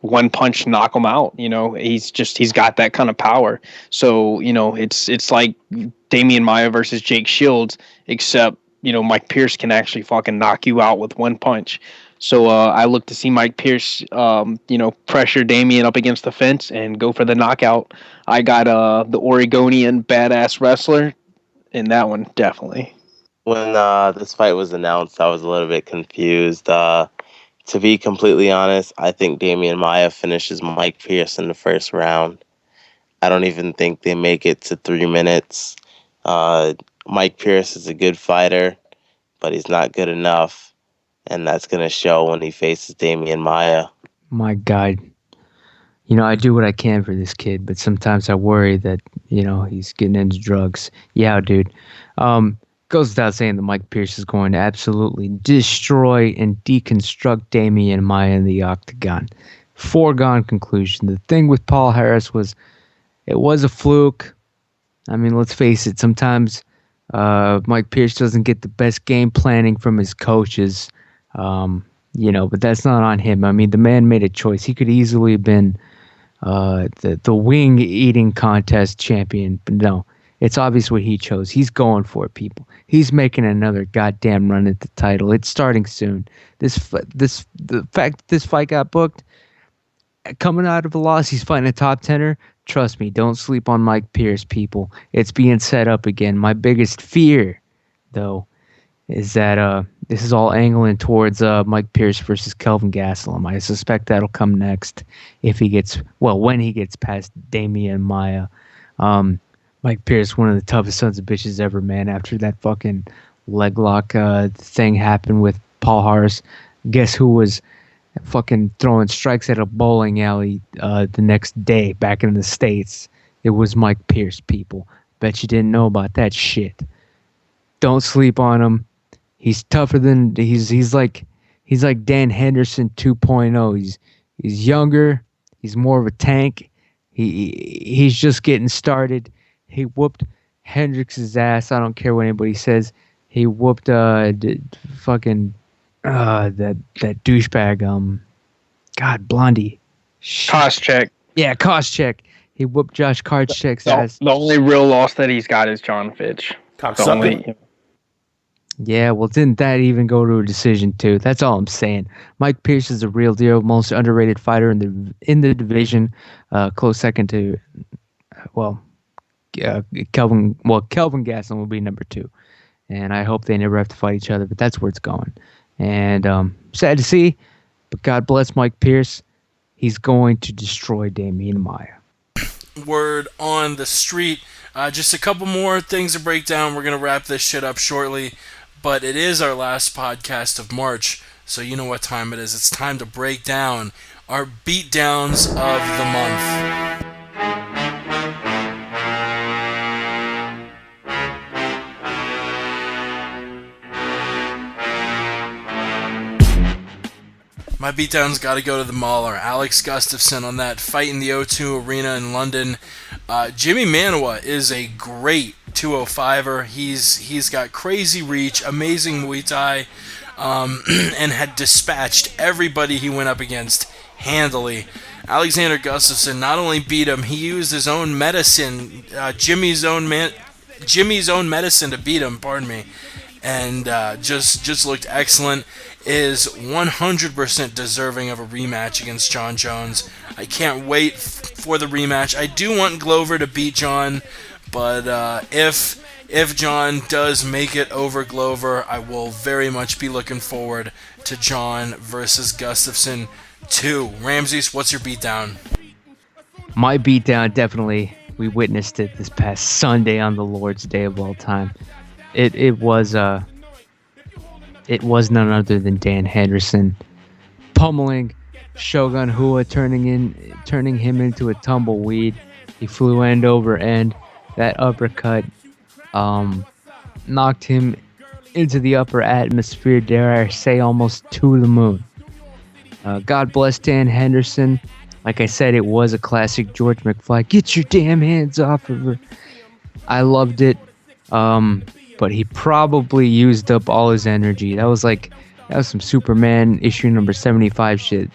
one punch knock him out. He's got that kind of power. So, it's like Damian Maia versus Jake Shields, except, Mike Pierce can actually fucking knock you out with one punch. So I look to see Mike Pierce, pressure Damian up against the fence and go for the knockout. I got the Oregonian badass wrestler in that one, definitely. When this fight was announced, I was a little bit confused. To be completely honest, I think Damian Maia finishes Mike Pierce in the first round. I don't even think they make it to 3 minutes. Mike Pierce is a good fighter, but he's not good enough, and that's going to show when he faces Damian Maia. My God. I do what I can for this kid, but sometimes I worry that, he's getting into drugs. Yeah, dude. Goes without saying that Mike Pierce is going to absolutely destroy and deconstruct Damian Maia in the octagon. Foregone conclusion. The thing with Paul Harris was, it was a fluke. I mean, let's face it. Sometimes Mike Pierce doesn't get the best game planning from his coaches, but that's not on him. I mean, the man made a choice. He could easily have been the wing eating contest champion, but no. It's obvious what he chose. He's going for it, people. He's making another goddamn run at the title. It's starting soon. The fact that this fight got booked, coming out of a loss, he's fighting a top tenner. Trust me, don't sleep on Mike Pierce, people. It's being set up again. My biggest fear, though, is that this is all angling towards Mike Pierce versus Kelvin Gastelum. I suspect that'll come next when he gets past Damian Maia. Mike Pierce, one of the toughest sons of bitches ever, man. After that fucking leg lock thing happened with Paul Harris, guess who was fucking throwing strikes at a bowling alley the next day back in the States? It was Mike Pierce, people. Bet you didn't know about that shit. Don't sleep on him. He's tougher than he's like Dan Henderson 2.0. He's younger. He's more of a tank. He's just getting started. He whooped Hendricks' ass. I don't care what anybody says. He whooped that douchebag. Blondie. Koscheck. Yeah, Koscheck. He whooped Josh Koscheck's ass. The only real loss that he's got is John Fitch. Yeah, well, didn't that even go to a decision too? That's all I'm saying. Mike Pierce is a real deal, most underrated fighter in the division. Close second to, Kelvin Gastelum will be number 2, and I hope they never have to fight each other. But that's where it's going, and sad to see. But God bless Mike Pierce. He's going to destroy Damian Maia. Word on the street. Just a couple more things to break down. We're going to wrap this shit up shortly. But it is our last podcast of March, so you know what time it is. It's time to break down our beatdowns of the month. My beatdown's got to go to the Mauler. Alex Gustafsson on that fight in the O2 Arena in London. Jimmy Manuwa is a great 205er. He's got crazy reach, amazing Muay Thai, and had dispatched everybody he went up against handily. Alexander Gustafsson not only beat him, he used his own medicine, Jimmy's own medicine to beat him. Pardon me, and just looked excellent. Is 100% deserving of a rematch against John Jones. I can't wait for the rematch. I do want Glover to beat John, but if John does make it over Glover, I will very much be looking forward to John versus Gustafsson 2. Ramses, what's your beatdown? My beatdown, definitely, we witnessed it this past Sunday on the Lord's Day of all time. It was none other than Dan Henderson pummeling Shogun Hua, turning him into a tumbleweed. He flew end over end. That uppercut knocked him into the upper atmosphere, dare I say, almost to the moon. God bless Dan Henderson. Like I said, it was a classic George McFly. Get your damn hands off of her. I loved it. But he probably used up all his energy. That was some Superman issue number 75 shit,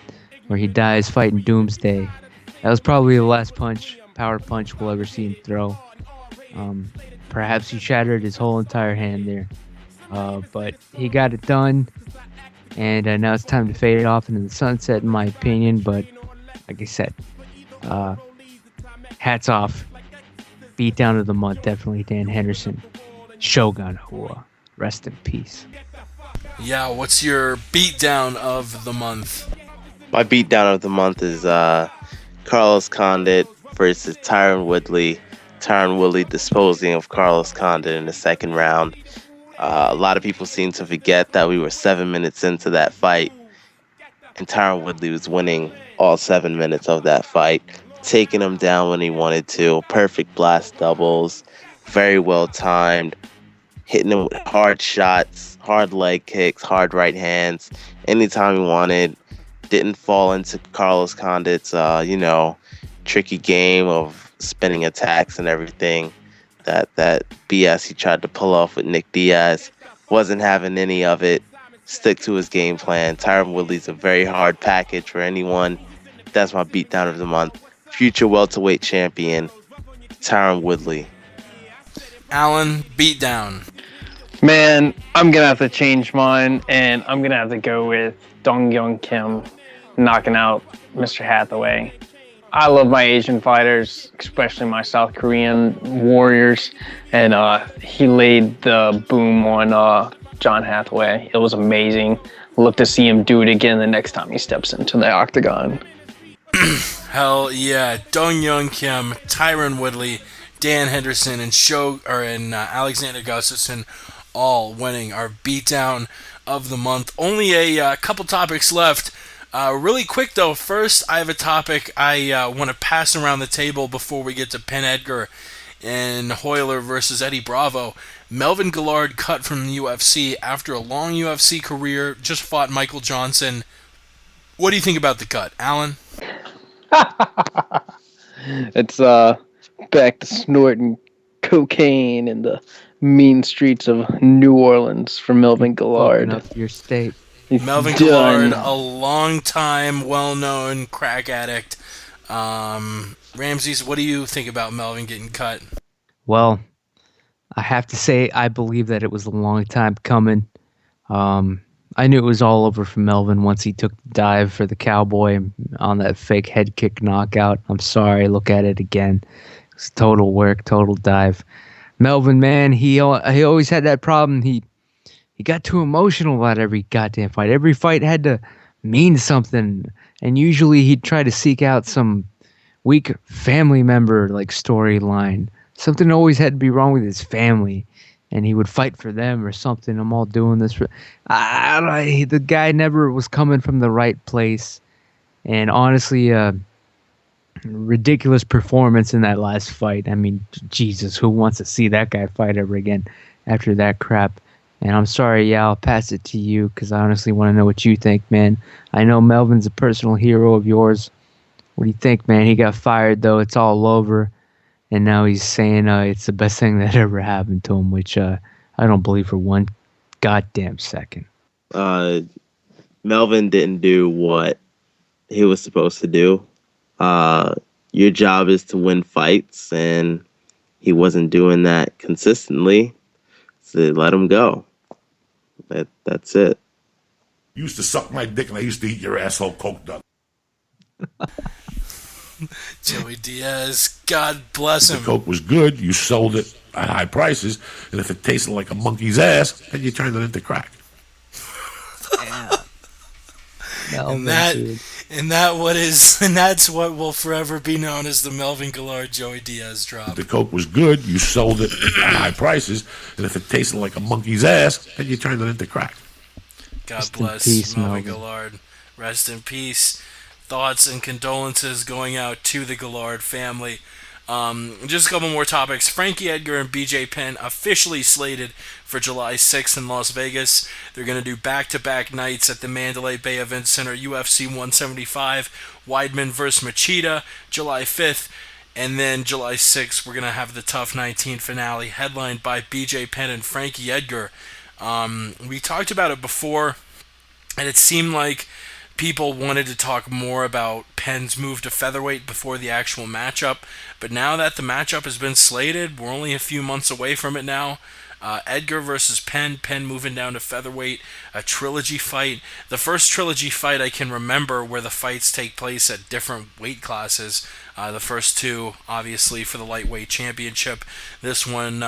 where he dies fighting Doomsday. That was probably the last power punch we'll ever see him throw. Perhaps he shattered his whole entire hand there. But he got it done, and now it's time to fade it off into the sunset, in my opinion. But like I said, hats off. Beatdown of the month, definitely Dan Henderson. Shogun Hua, rest in peace. Yeah, what's your beatdown of the month? My beatdown of the month is Carlos Condit versus Tyron Woodley. Tyron Woodley disposing of Carlos Condit in the second round. A lot of people seem to forget that we were 7 minutes into that fight, and Tyron Woodley was winning all 7 minutes of that fight, taking him down when he wanted to. Perfect blast doubles, very well timed. Hitting him with hard shots, hard leg kicks, hard right hands, anytime he wanted. Didn't fall into Carlos Condit's, tricky game of spinning attacks and everything. That BS he tried to pull off with Nick Diaz. Wasn't having any of it. Stick to his game plan. Tyron Woodley's a very hard package for anyone. That's my beatdown of the month. Future welterweight champion, Tyron Woodley. Alan, beatdown. Man, I'm going to have to change mine, and I'm going to have to go with Dong Young Kim knocking out Mr. Hathaway. I love my Asian fighters, especially my South Korean warriors, and he laid the boom on John Hathaway. It was amazing. Look to see him do it again the next time he steps into the octagon. Hell yeah. Dong Young Kim, Tyron Woodley, Dan Henderson, and Alexander Gustafsson all winning our beatdown of the month. Only a couple topics left. Really quick though, first I have a topic I want to pass around the table before we get to Penn Edgar and Hoyler versus Eddie Bravo. Melvin Guillard cut from the UFC after a long UFC career, just fought Michael Johnson. What do you think about the cut, Alan? It's back to snorting cocaine in the mean streets of New Orleans for Melvin Guillard. Up your state. Melvin Guillard, a long-time, well-known crack addict. Ramses, what do you think about Melvin getting cut? Well, I have to say I believe that it was a long time coming. I knew it was all over for Melvin once he took the dive for the Cowboy on that fake head kick knockout. I'm sorry, look at it again. It's total work, total dive. Melvin, man, he always had that problem. He got too emotional about every goddamn fight. Every fight had to mean something, and usually he'd try to seek out some weak family member like storyline. Something always had to be wrong with his family, and he would fight for them or something. I'm all doing this for... the guy never was coming from the right place, and honestly, ridiculous performance in that last fight. I mean, Jesus, who wants to see that guy fight ever again after that crap? And I'm sorry, yeah, I'll pass it to you because I honestly want to know what you think, man. I know Melvin's a personal hero of yours. What do you think, man? He got fired, though. It's all over. And now he's saying it's the best thing that ever happened to him, which I don't believe for one goddamn second. Melvin didn't do what he was supposed to do. Your job is to win fights, and he wasn't doing that consistently. So let him go. That's it. You used to suck my dick, and I used to eat your asshole coked up. Joey Diaz, God bless him. If the coke was good, you sold it at high prices, and if it tasted like a monkey's ass, then you turned it into crack. And that's what will forever be known as the Melvin Guillard Joey Diaz drop. If the coke was good, you sold it at high prices, and if it tasted like a monkey's ass, then you turned it into crack. God Rest bless in peace, Melvin Melvin. Guillard. Rest in peace. Thoughts and condolences going out to the Guillard family. Just a couple more topics. Frankie Edgar and BJ Penn officially slated for July 6th in Las Vegas. They're going to do back-to-back nights at the Mandalay Bay Event Center, UFC 175, Weidman vs. Machida, July 5th. And then July 6th, we're going to have the TUF 19 finale, headlined by BJ Penn and Frankie Edgar. We talked about it before, and it seemed like people wanted to talk more about Penn's move to featherweight before the actual matchup, but now that the matchup has been slated, we're only a few months away from it now. Edgar versus Penn moving down to featherweight, a trilogy fight. The first trilogy fight I can remember where the fights take place at different weight classes. The first two, obviously, for the lightweight championship. This one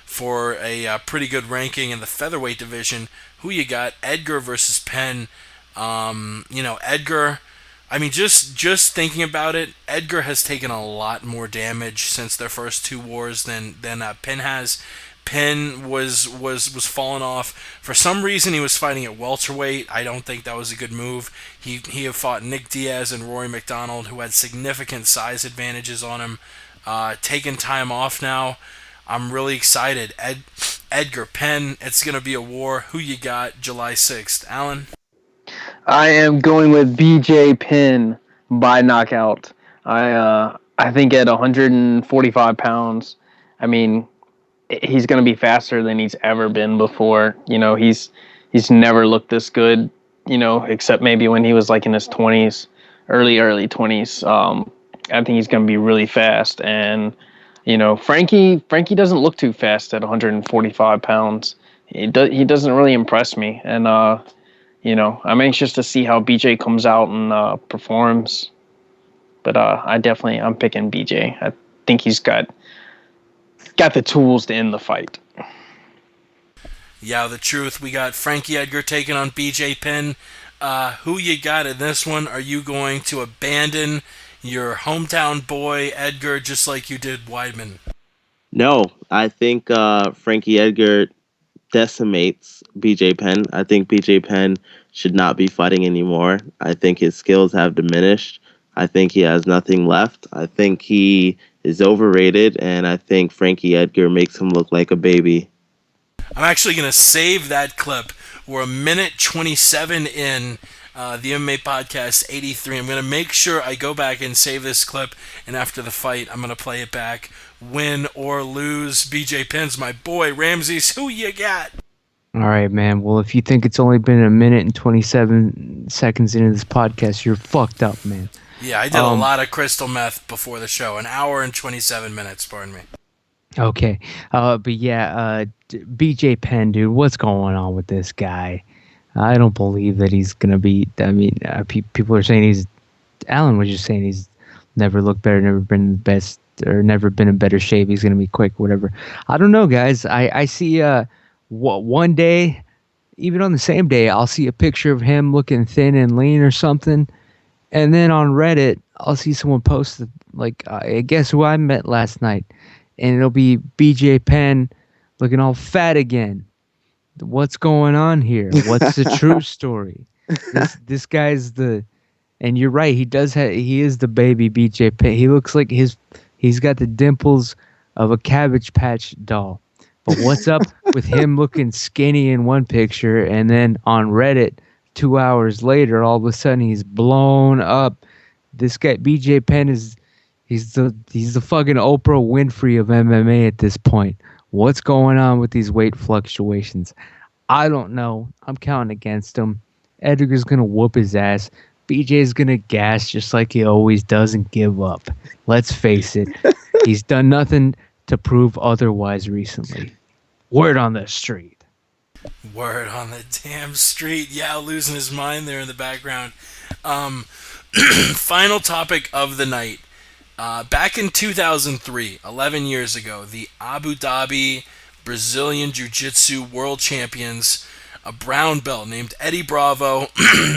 for a pretty good ranking in the featherweight division. Who you got? Edgar versus Penn. Edgar, I mean, just thinking about it, Edgar has taken a lot more damage since their first two wars than Penn has. Penn was falling off. For some reason, he was fighting at welterweight. I don't think that was a good move. He had fought Nick Diaz and Rory McDonald, who had significant size advantages on him. Taking time off now. I'm really excited. Edgar, Penn, it's going to be a war. Who you got July 6th? Alan? I am going with BJ Penn by knockout. I think at 145 pounds, I mean, he's going to be faster than he's ever been before. You know, he's never looked this good, you know, except maybe when he was like in his 20s, early 20s. I think he's going to be really fast. And, Frankie doesn't look too fast at 145 pounds. He doesn't really impress me. And, I'm anxious to see how BJ comes out and performs. But I'm picking BJ. I think he's got the tools to end the fight. Yeah, the truth. We got Frankie Edgar taking on BJ Penn. Who you got in this one? Are you going to abandon your hometown boy Edgar just like you did Weidman? No, I think Frankie Edgar decimates BJ Penn. I think BJ Penn should not be fighting anymore. I think his skills have diminished. I think he has nothing left. I think he is overrated, and I think Frankie Edgar makes him look like a baby. I'm actually going to save that clip. We're 1:27 in the MMA Podcast 83. I'm going to make sure I go back and save this clip, and after the fight, I'm going to play it back. Win or lose, BJ Penn's my boy. Ramses, who you got? All right, man. Well, if you think it's only been 1:27 seconds into this podcast, you're fucked up, man. Yeah, I did a lot of crystal meth before the show. 1 hour and 27 minutes, pardon me. Okay. But yeah, BJ Penn, dude, what's going on with this guy? I don't believe that he's going to be, people are saying Alan was just saying he's never looked better, never been the best, or never been in better shape. He's going to be quick, whatever. I don't know, guys. I see one day, even on the same day, I'll see a picture of him looking thin and lean or something. And then on Reddit, I'll see someone post, I guess who I met last night. And it'll be BJ Penn looking all fat again. What's going on here? What's the true story? This guy's and you're right, he is the baby BJ Penn. He looks like he's got the dimples of a Cabbage Patch doll. But what's up with him looking skinny in one picture, and then on Reddit 2 hours later, all of a sudden he's blown up. This guy BJ Penn he's the fucking Oprah Winfrey of MMA at this point. What's going on with these weight fluctuations? I don't know. I'm counting against him. Edgar's gonna whoop his ass. BJ's gonna gas just like he always does and give up. Let's face it. He's done nothing to prove otherwise recently. Word on the street. Word on the damn street. Yeah, losing his mind there in the background. Final topic of the night. Back in 2003, 11 years ago, the Abu Dhabi Brazilian Jiu-Jitsu World Champions, a brown belt named Eddie Bravo,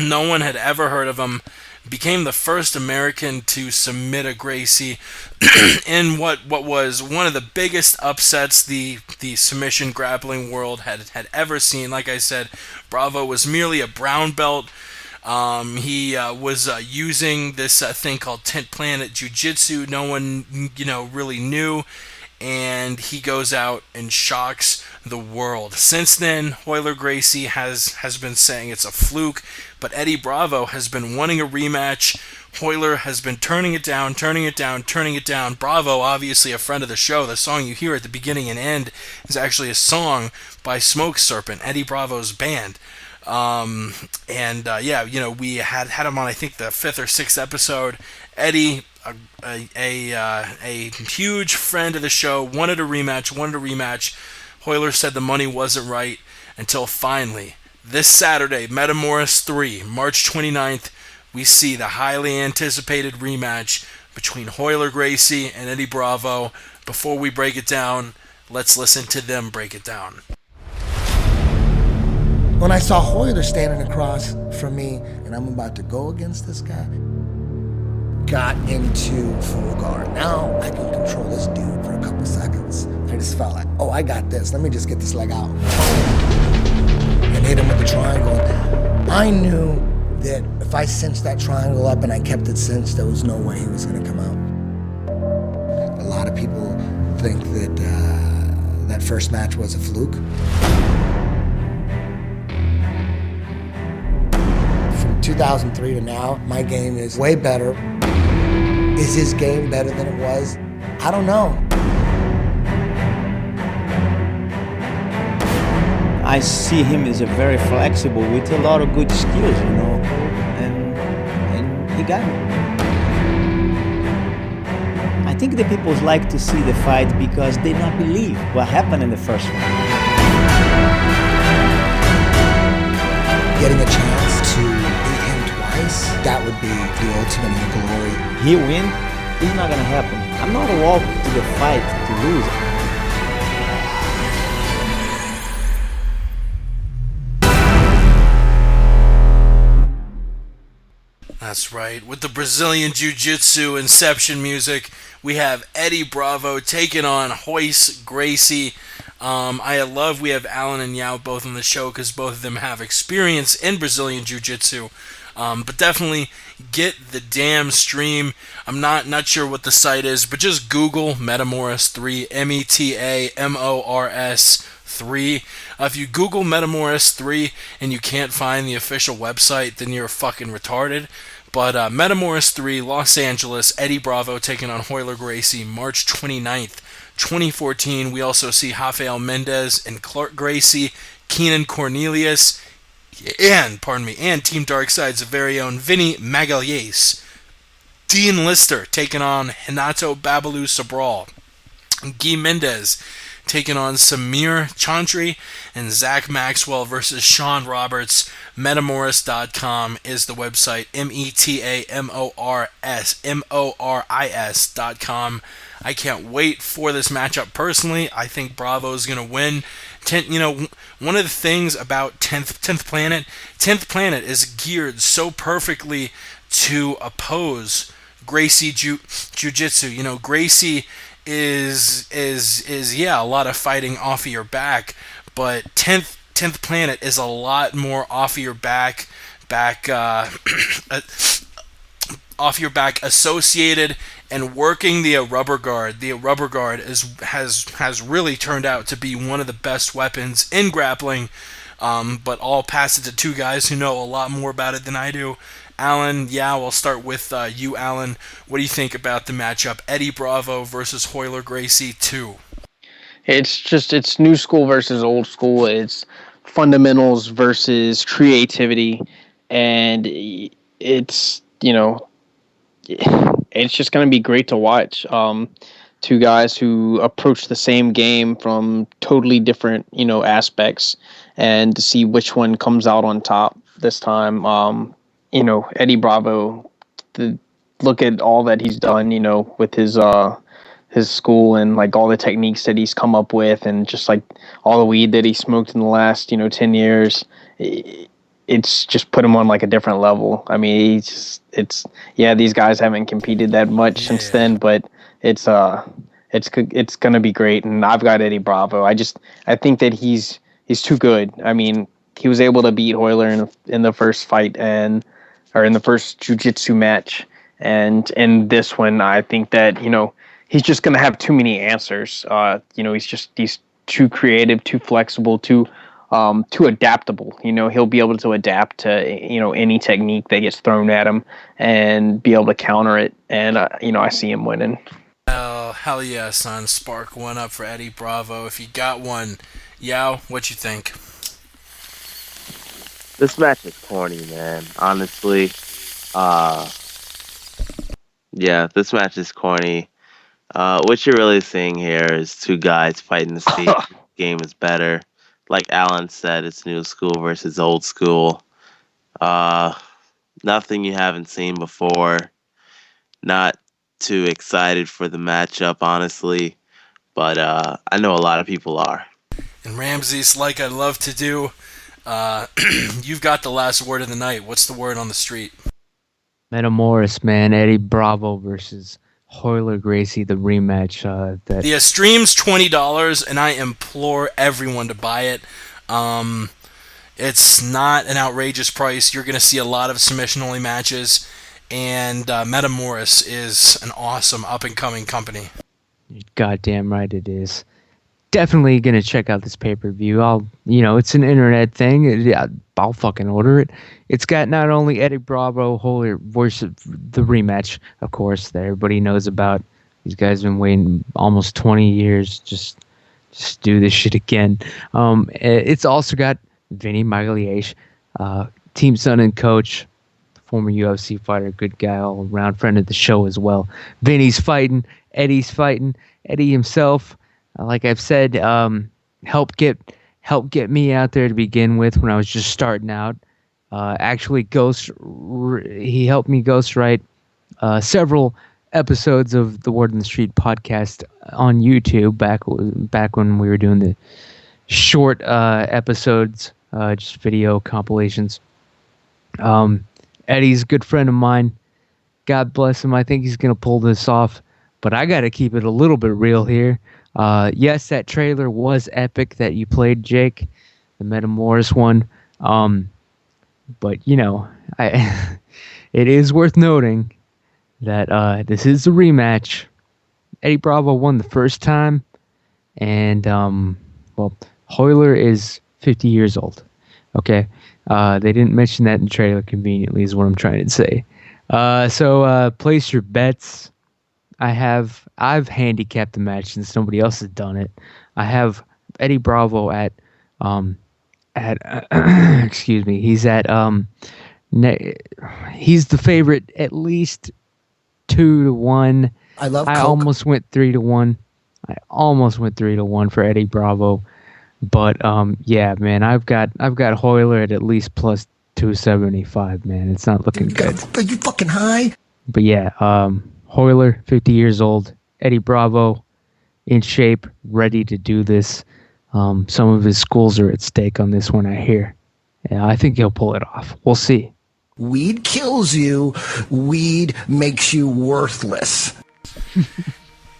no one had ever heard of him, became the first American to submit a Gracie in what was one of the biggest upsets the submission grappling world had ever seen. Like I said, Bravo was merely a brown belt. He was using this thing called Tent Planet Jiu-Jitsu. No one, really knew. And he goes out and shocks the world. Since then, Royler Gracie has been saying it's a fluke, but Eddie Bravo has been wanting a rematch. Royler has been turning it down. Bravo, obviously a friend of the show. The song you hear at the beginning and end is actually a song by Smoke Serpent, Eddie Bravo's band. We had him on, I think, the 5th or 6th episode. Eddie, a huge friend of the show, wanted a rematch. Royler said the money wasn't right until finally, this Saturday, Metamoris 3, March 29th, we see the highly anticipated rematch between Royler Gracie and Eddie Bravo. Before we break it down, let's listen to them break it down. When I saw Royler standing across from me and I'm about to go against this guy, got into full guard. Now I can control this dude for a couple seconds. I just felt like, oh, I got this. Let me just get this leg out. And hit him with the triangle. I knew that if I cinched that triangle up and I kept it cinched, there was no way he was going to come out. A lot of people think that that first match was a fluke. From 2003 to now, my game is way better. Is his game better than it was? I don't know. I see him as a very flexible with a lot of good skills, and he got me. I think the people like to see the fight because they don't believe what happened in the first one. Getting a chance to beat him twice, that would be the ultimate in glory. He win, it's not gonna happen. I'm not walking to the fight to lose. That's right. With the Brazilian Jiu-Jitsu Inception music, we have Eddie Bravo taking on Royce Gracie. I love we have Alan and Yao both on the show because both of them have experience in Brazilian Jiu-Jitsu. But definitely get the damn stream. I'm not sure what the site is, but just Google Metamoris 3, Metamoris 3. If you Google Metamoris 3 and you can't find the official website, then you're fucking retarded. But Metamoris 3, Los Angeles, Eddie Bravo taking on Royce Gracie, March 29th, 2014. We also see Rafael Mendez and Clark Gracie, Keenan Cornelius, and Team Darkside's very own Vinny Magalhães. Dean Lister taking on Renato Babalu Sobral. Guy Mendez taking on Samir Chantry, and Zach Maxwell versus Sean Roberts. Metamoris.com is the website. Metamoris.com. I can't wait for this matchup personally. I think Bravo's going to win. One of the things about 10th Planet is geared so perfectly to oppose Gracie Jiu-Jitsu. Gracie is a lot of fighting off of your back, but 10th Planet is a lot more off of your back off your back associated and working the rubber guard. The rubber guard has really turned out to be one of the best weapons in grappling, but I'll pass it to two guys who know a lot more about it than I do. Alan, we'll start with you, Alan. What do you think about the matchup? Eddie Bravo versus Royce Gracie 2. It's new school versus old school. It's fundamentals versus creativity, and it's just going to be great to watch. Two guys who approach the same game from totally different aspects, and to see which one comes out on top this time. Eddie Bravo, look at all that he's done, with his school and like all the techniques that he's come up with, and just like all the weed that he smoked in the last 10 years. It's just put him on like a different level. I mean, these guys haven't competed that much since then, but it's gonna be great. And I've got Eddie Bravo. I think that he's too good. I mean, he was able to beat Royler in the first fight or in the first jiu-jitsu match, and in this one, I think that he's just gonna have too many answers. He's too creative, too flexible, too adaptable. He'll be able to adapt to any technique that gets thrown at him and be able to counter it. And I see him winning. Oh, hell yeah, son! Spark one up for Eddie Bravo if you got one. Yao, what you think? This match is corny, man. Honestly, this match is corny. What you're really seeing here is two guys fighting to see which game is better. Like Alan said, it's new school versus old school. Nothing you haven't seen before. Not too excited for the matchup, honestly. But I know a lot of people are. And Ramses, like I love to do, you've got the last word of the night. What's the word on the street? Metamoris, man. Eddie Bravo versus Royce Gracie, the rematch. The stream's $20, and I implore everyone to buy it. It's not an outrageous price. You're going to see a lot of submission-only matches, and Metamoris is an awesome up-and-coming company. Goddamn right it is. Definitely going to check out this pay-per-view. It's an internet thing. I'll fucking order it. It's got not only Eddie Bravo, versus the rematch, of course, that everybody knows about. These guys have been waiting almost 20 years. Just do this shit again. It's also got Vinny Magalhães, team son and coach, former UFC fighter, good guy, all around friend of the show as well. Vinny's fighting Eddie's fighting. Eddie himself, like I've said, helped get me out there to begin with when I was just starting out. Actually, he helped me ghostwrite several episodes of the Word on the Street podcast on YouTube back when we were doing the short episodes, just video compilations. Eddie's a good friend of mine. God bless him. I think he's going to pull this off. But I got to keep it a little bit real here. Yes, that trailer was epic that you played, Jake, the Metamoris one. But, it is worth noting that this is a rematch. Eddie Bravo won the first time. And, Hoyler is 50 years old. Okay? They didn't mention that in the trailer conveniently is what I'm trying to say. So place your bets. I've handicapped the match since nobody else has done it. I have Eddie Bravo at excuse me. He's at he's the favorite at least 2-1. I almost went 3-1. I almost went 3-1 for Eddie Bravo. But yeah, man, I've got Hoyler at least plus 275, man. It's not looking good. Are you fucking high? But yeah, Hoyler, 50 years old. Eddie Bravo, in shape, ready to do this. Some of his schools are at stake on this one, I hear. Yeah, I think he'll pull it off. We'll see. Weed kills you. Weed makes you worthless.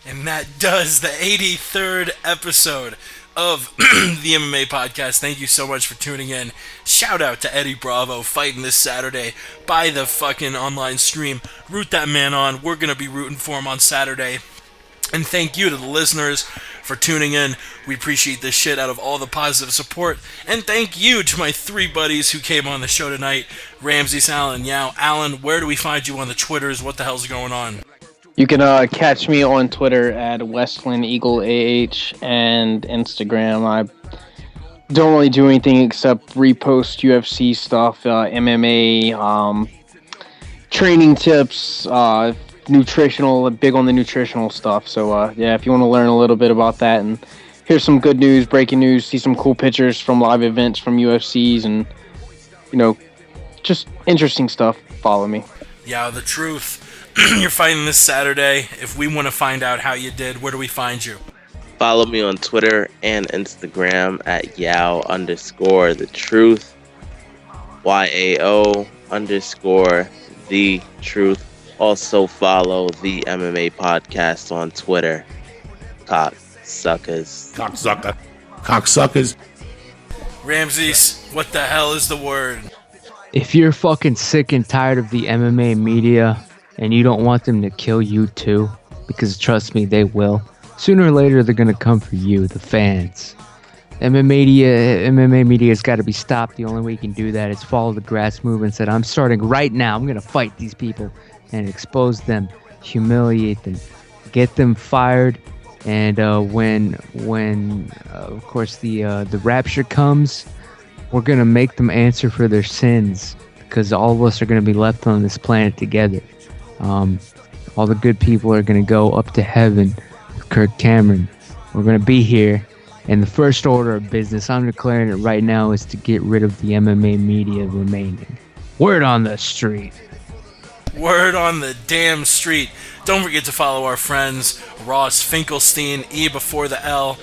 And that does the 83rd episode of the MMA Podcast. Thank you so much for tuning in. Shout out to Eddie Bravo fighting this Saturday. Buy the fucking online stream. Root that man on. We're going to be rooting for him on Saturday. And thank you to the listeners for tuning in. We appreciate this shit out of all the positive support. And thank you to my three buddies who came on the show tonight. Ramsey, Alan, Yao. Alan, where do we find you on the Twitters? What the hell's going on? You can catch me on Twitter at Westland Eagle AH and Instagram. I don't really do anything except repost UFC stuff, MMA, training tips, nutritional, big on the nutritional stuff. So yeah, if you want to learn a little bit about that and hear some good news, breaking news, see some cool pictures from live events from UFCs and, just interesting stuff, follow me. Yeah, the truth. You're fighting this Saturday. If we want to find out how you did, where do we find you? Follow me on Twitter and Instagram at Yao_the_truth. YAO_the truth. Also follow the MMA Podcast on Twitter. Cocksuckers. Cocksuckers. Ramses, what the hell is the word? If you're fucking sick and tired of the MMA media and you don't want them to kill you too, because trust me, they will. Sooner or later, they're going to come for you, the fans. MMA media has got to be stopped. The only way you can do that is follow the grass movement. Said, I'm starting right now. I'm going to fight these people and expose them, humiliate them, get them fired. And when of course, the rapture comes, we're going to make them answer for their sins, because all of us are going to be left on this planet together. All the good people are going to go up to heaven with Kirk Cameron. We're going to be here. And the first order of business, I'm declaring it right now, is to get rid of the MMA media remaining. Word on the street. Word on the damn street. Don't forget to follow our friends Ross Finkelstein, E before the L,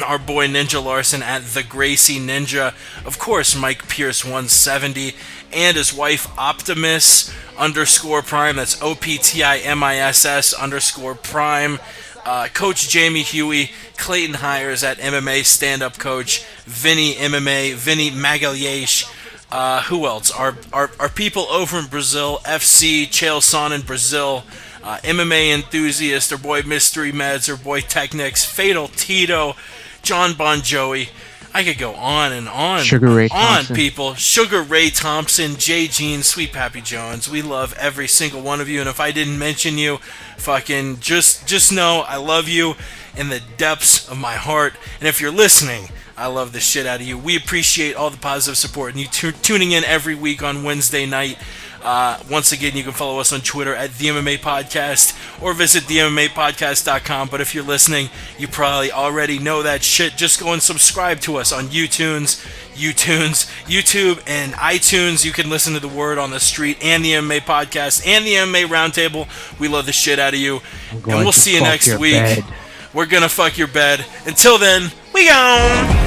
our boy Ninja Larson at the Gracie Ninja, of course Mike Pierce 170, and his wife Optimus_Prime, that's OPTIMISS_Prime, Coach Jamie Huey, Clayton Hires at MMA Stand-Up Coach, Vinny MMA, Vinny Magalhaes, who else? Our people over in Brazil, FC Chael Son in Brazil, MMA Enthusiast, our boy Mystery Meds, our boy Technics, Fatal Tito, John Bon Jovi. I could go on and on. Sugar Ray Thompson. People. Sugar Ray Thompson, Jay Jean, Sweet Pappy Jones. We love every single one of you. And if I didn't mention you, fucking just know I love you in the depths of my heart. And if you're listening, I love the shit out of you. We appreciate all the positive support and you tuning in every week on Wednesday night. Once again, you can follow us on Twitter at the MMA Podcast or visit themmapodcast.com. But if you're listening, you probably already know that shit. Just go and subscribe to us on YouTube, and iTunes. You can listen to The Word on the Street and the MMA Podcast and the MMA Roundtable. We love the shit out of you. And we'll see you next week. We're gonna fuck your bed. Until then, we gone.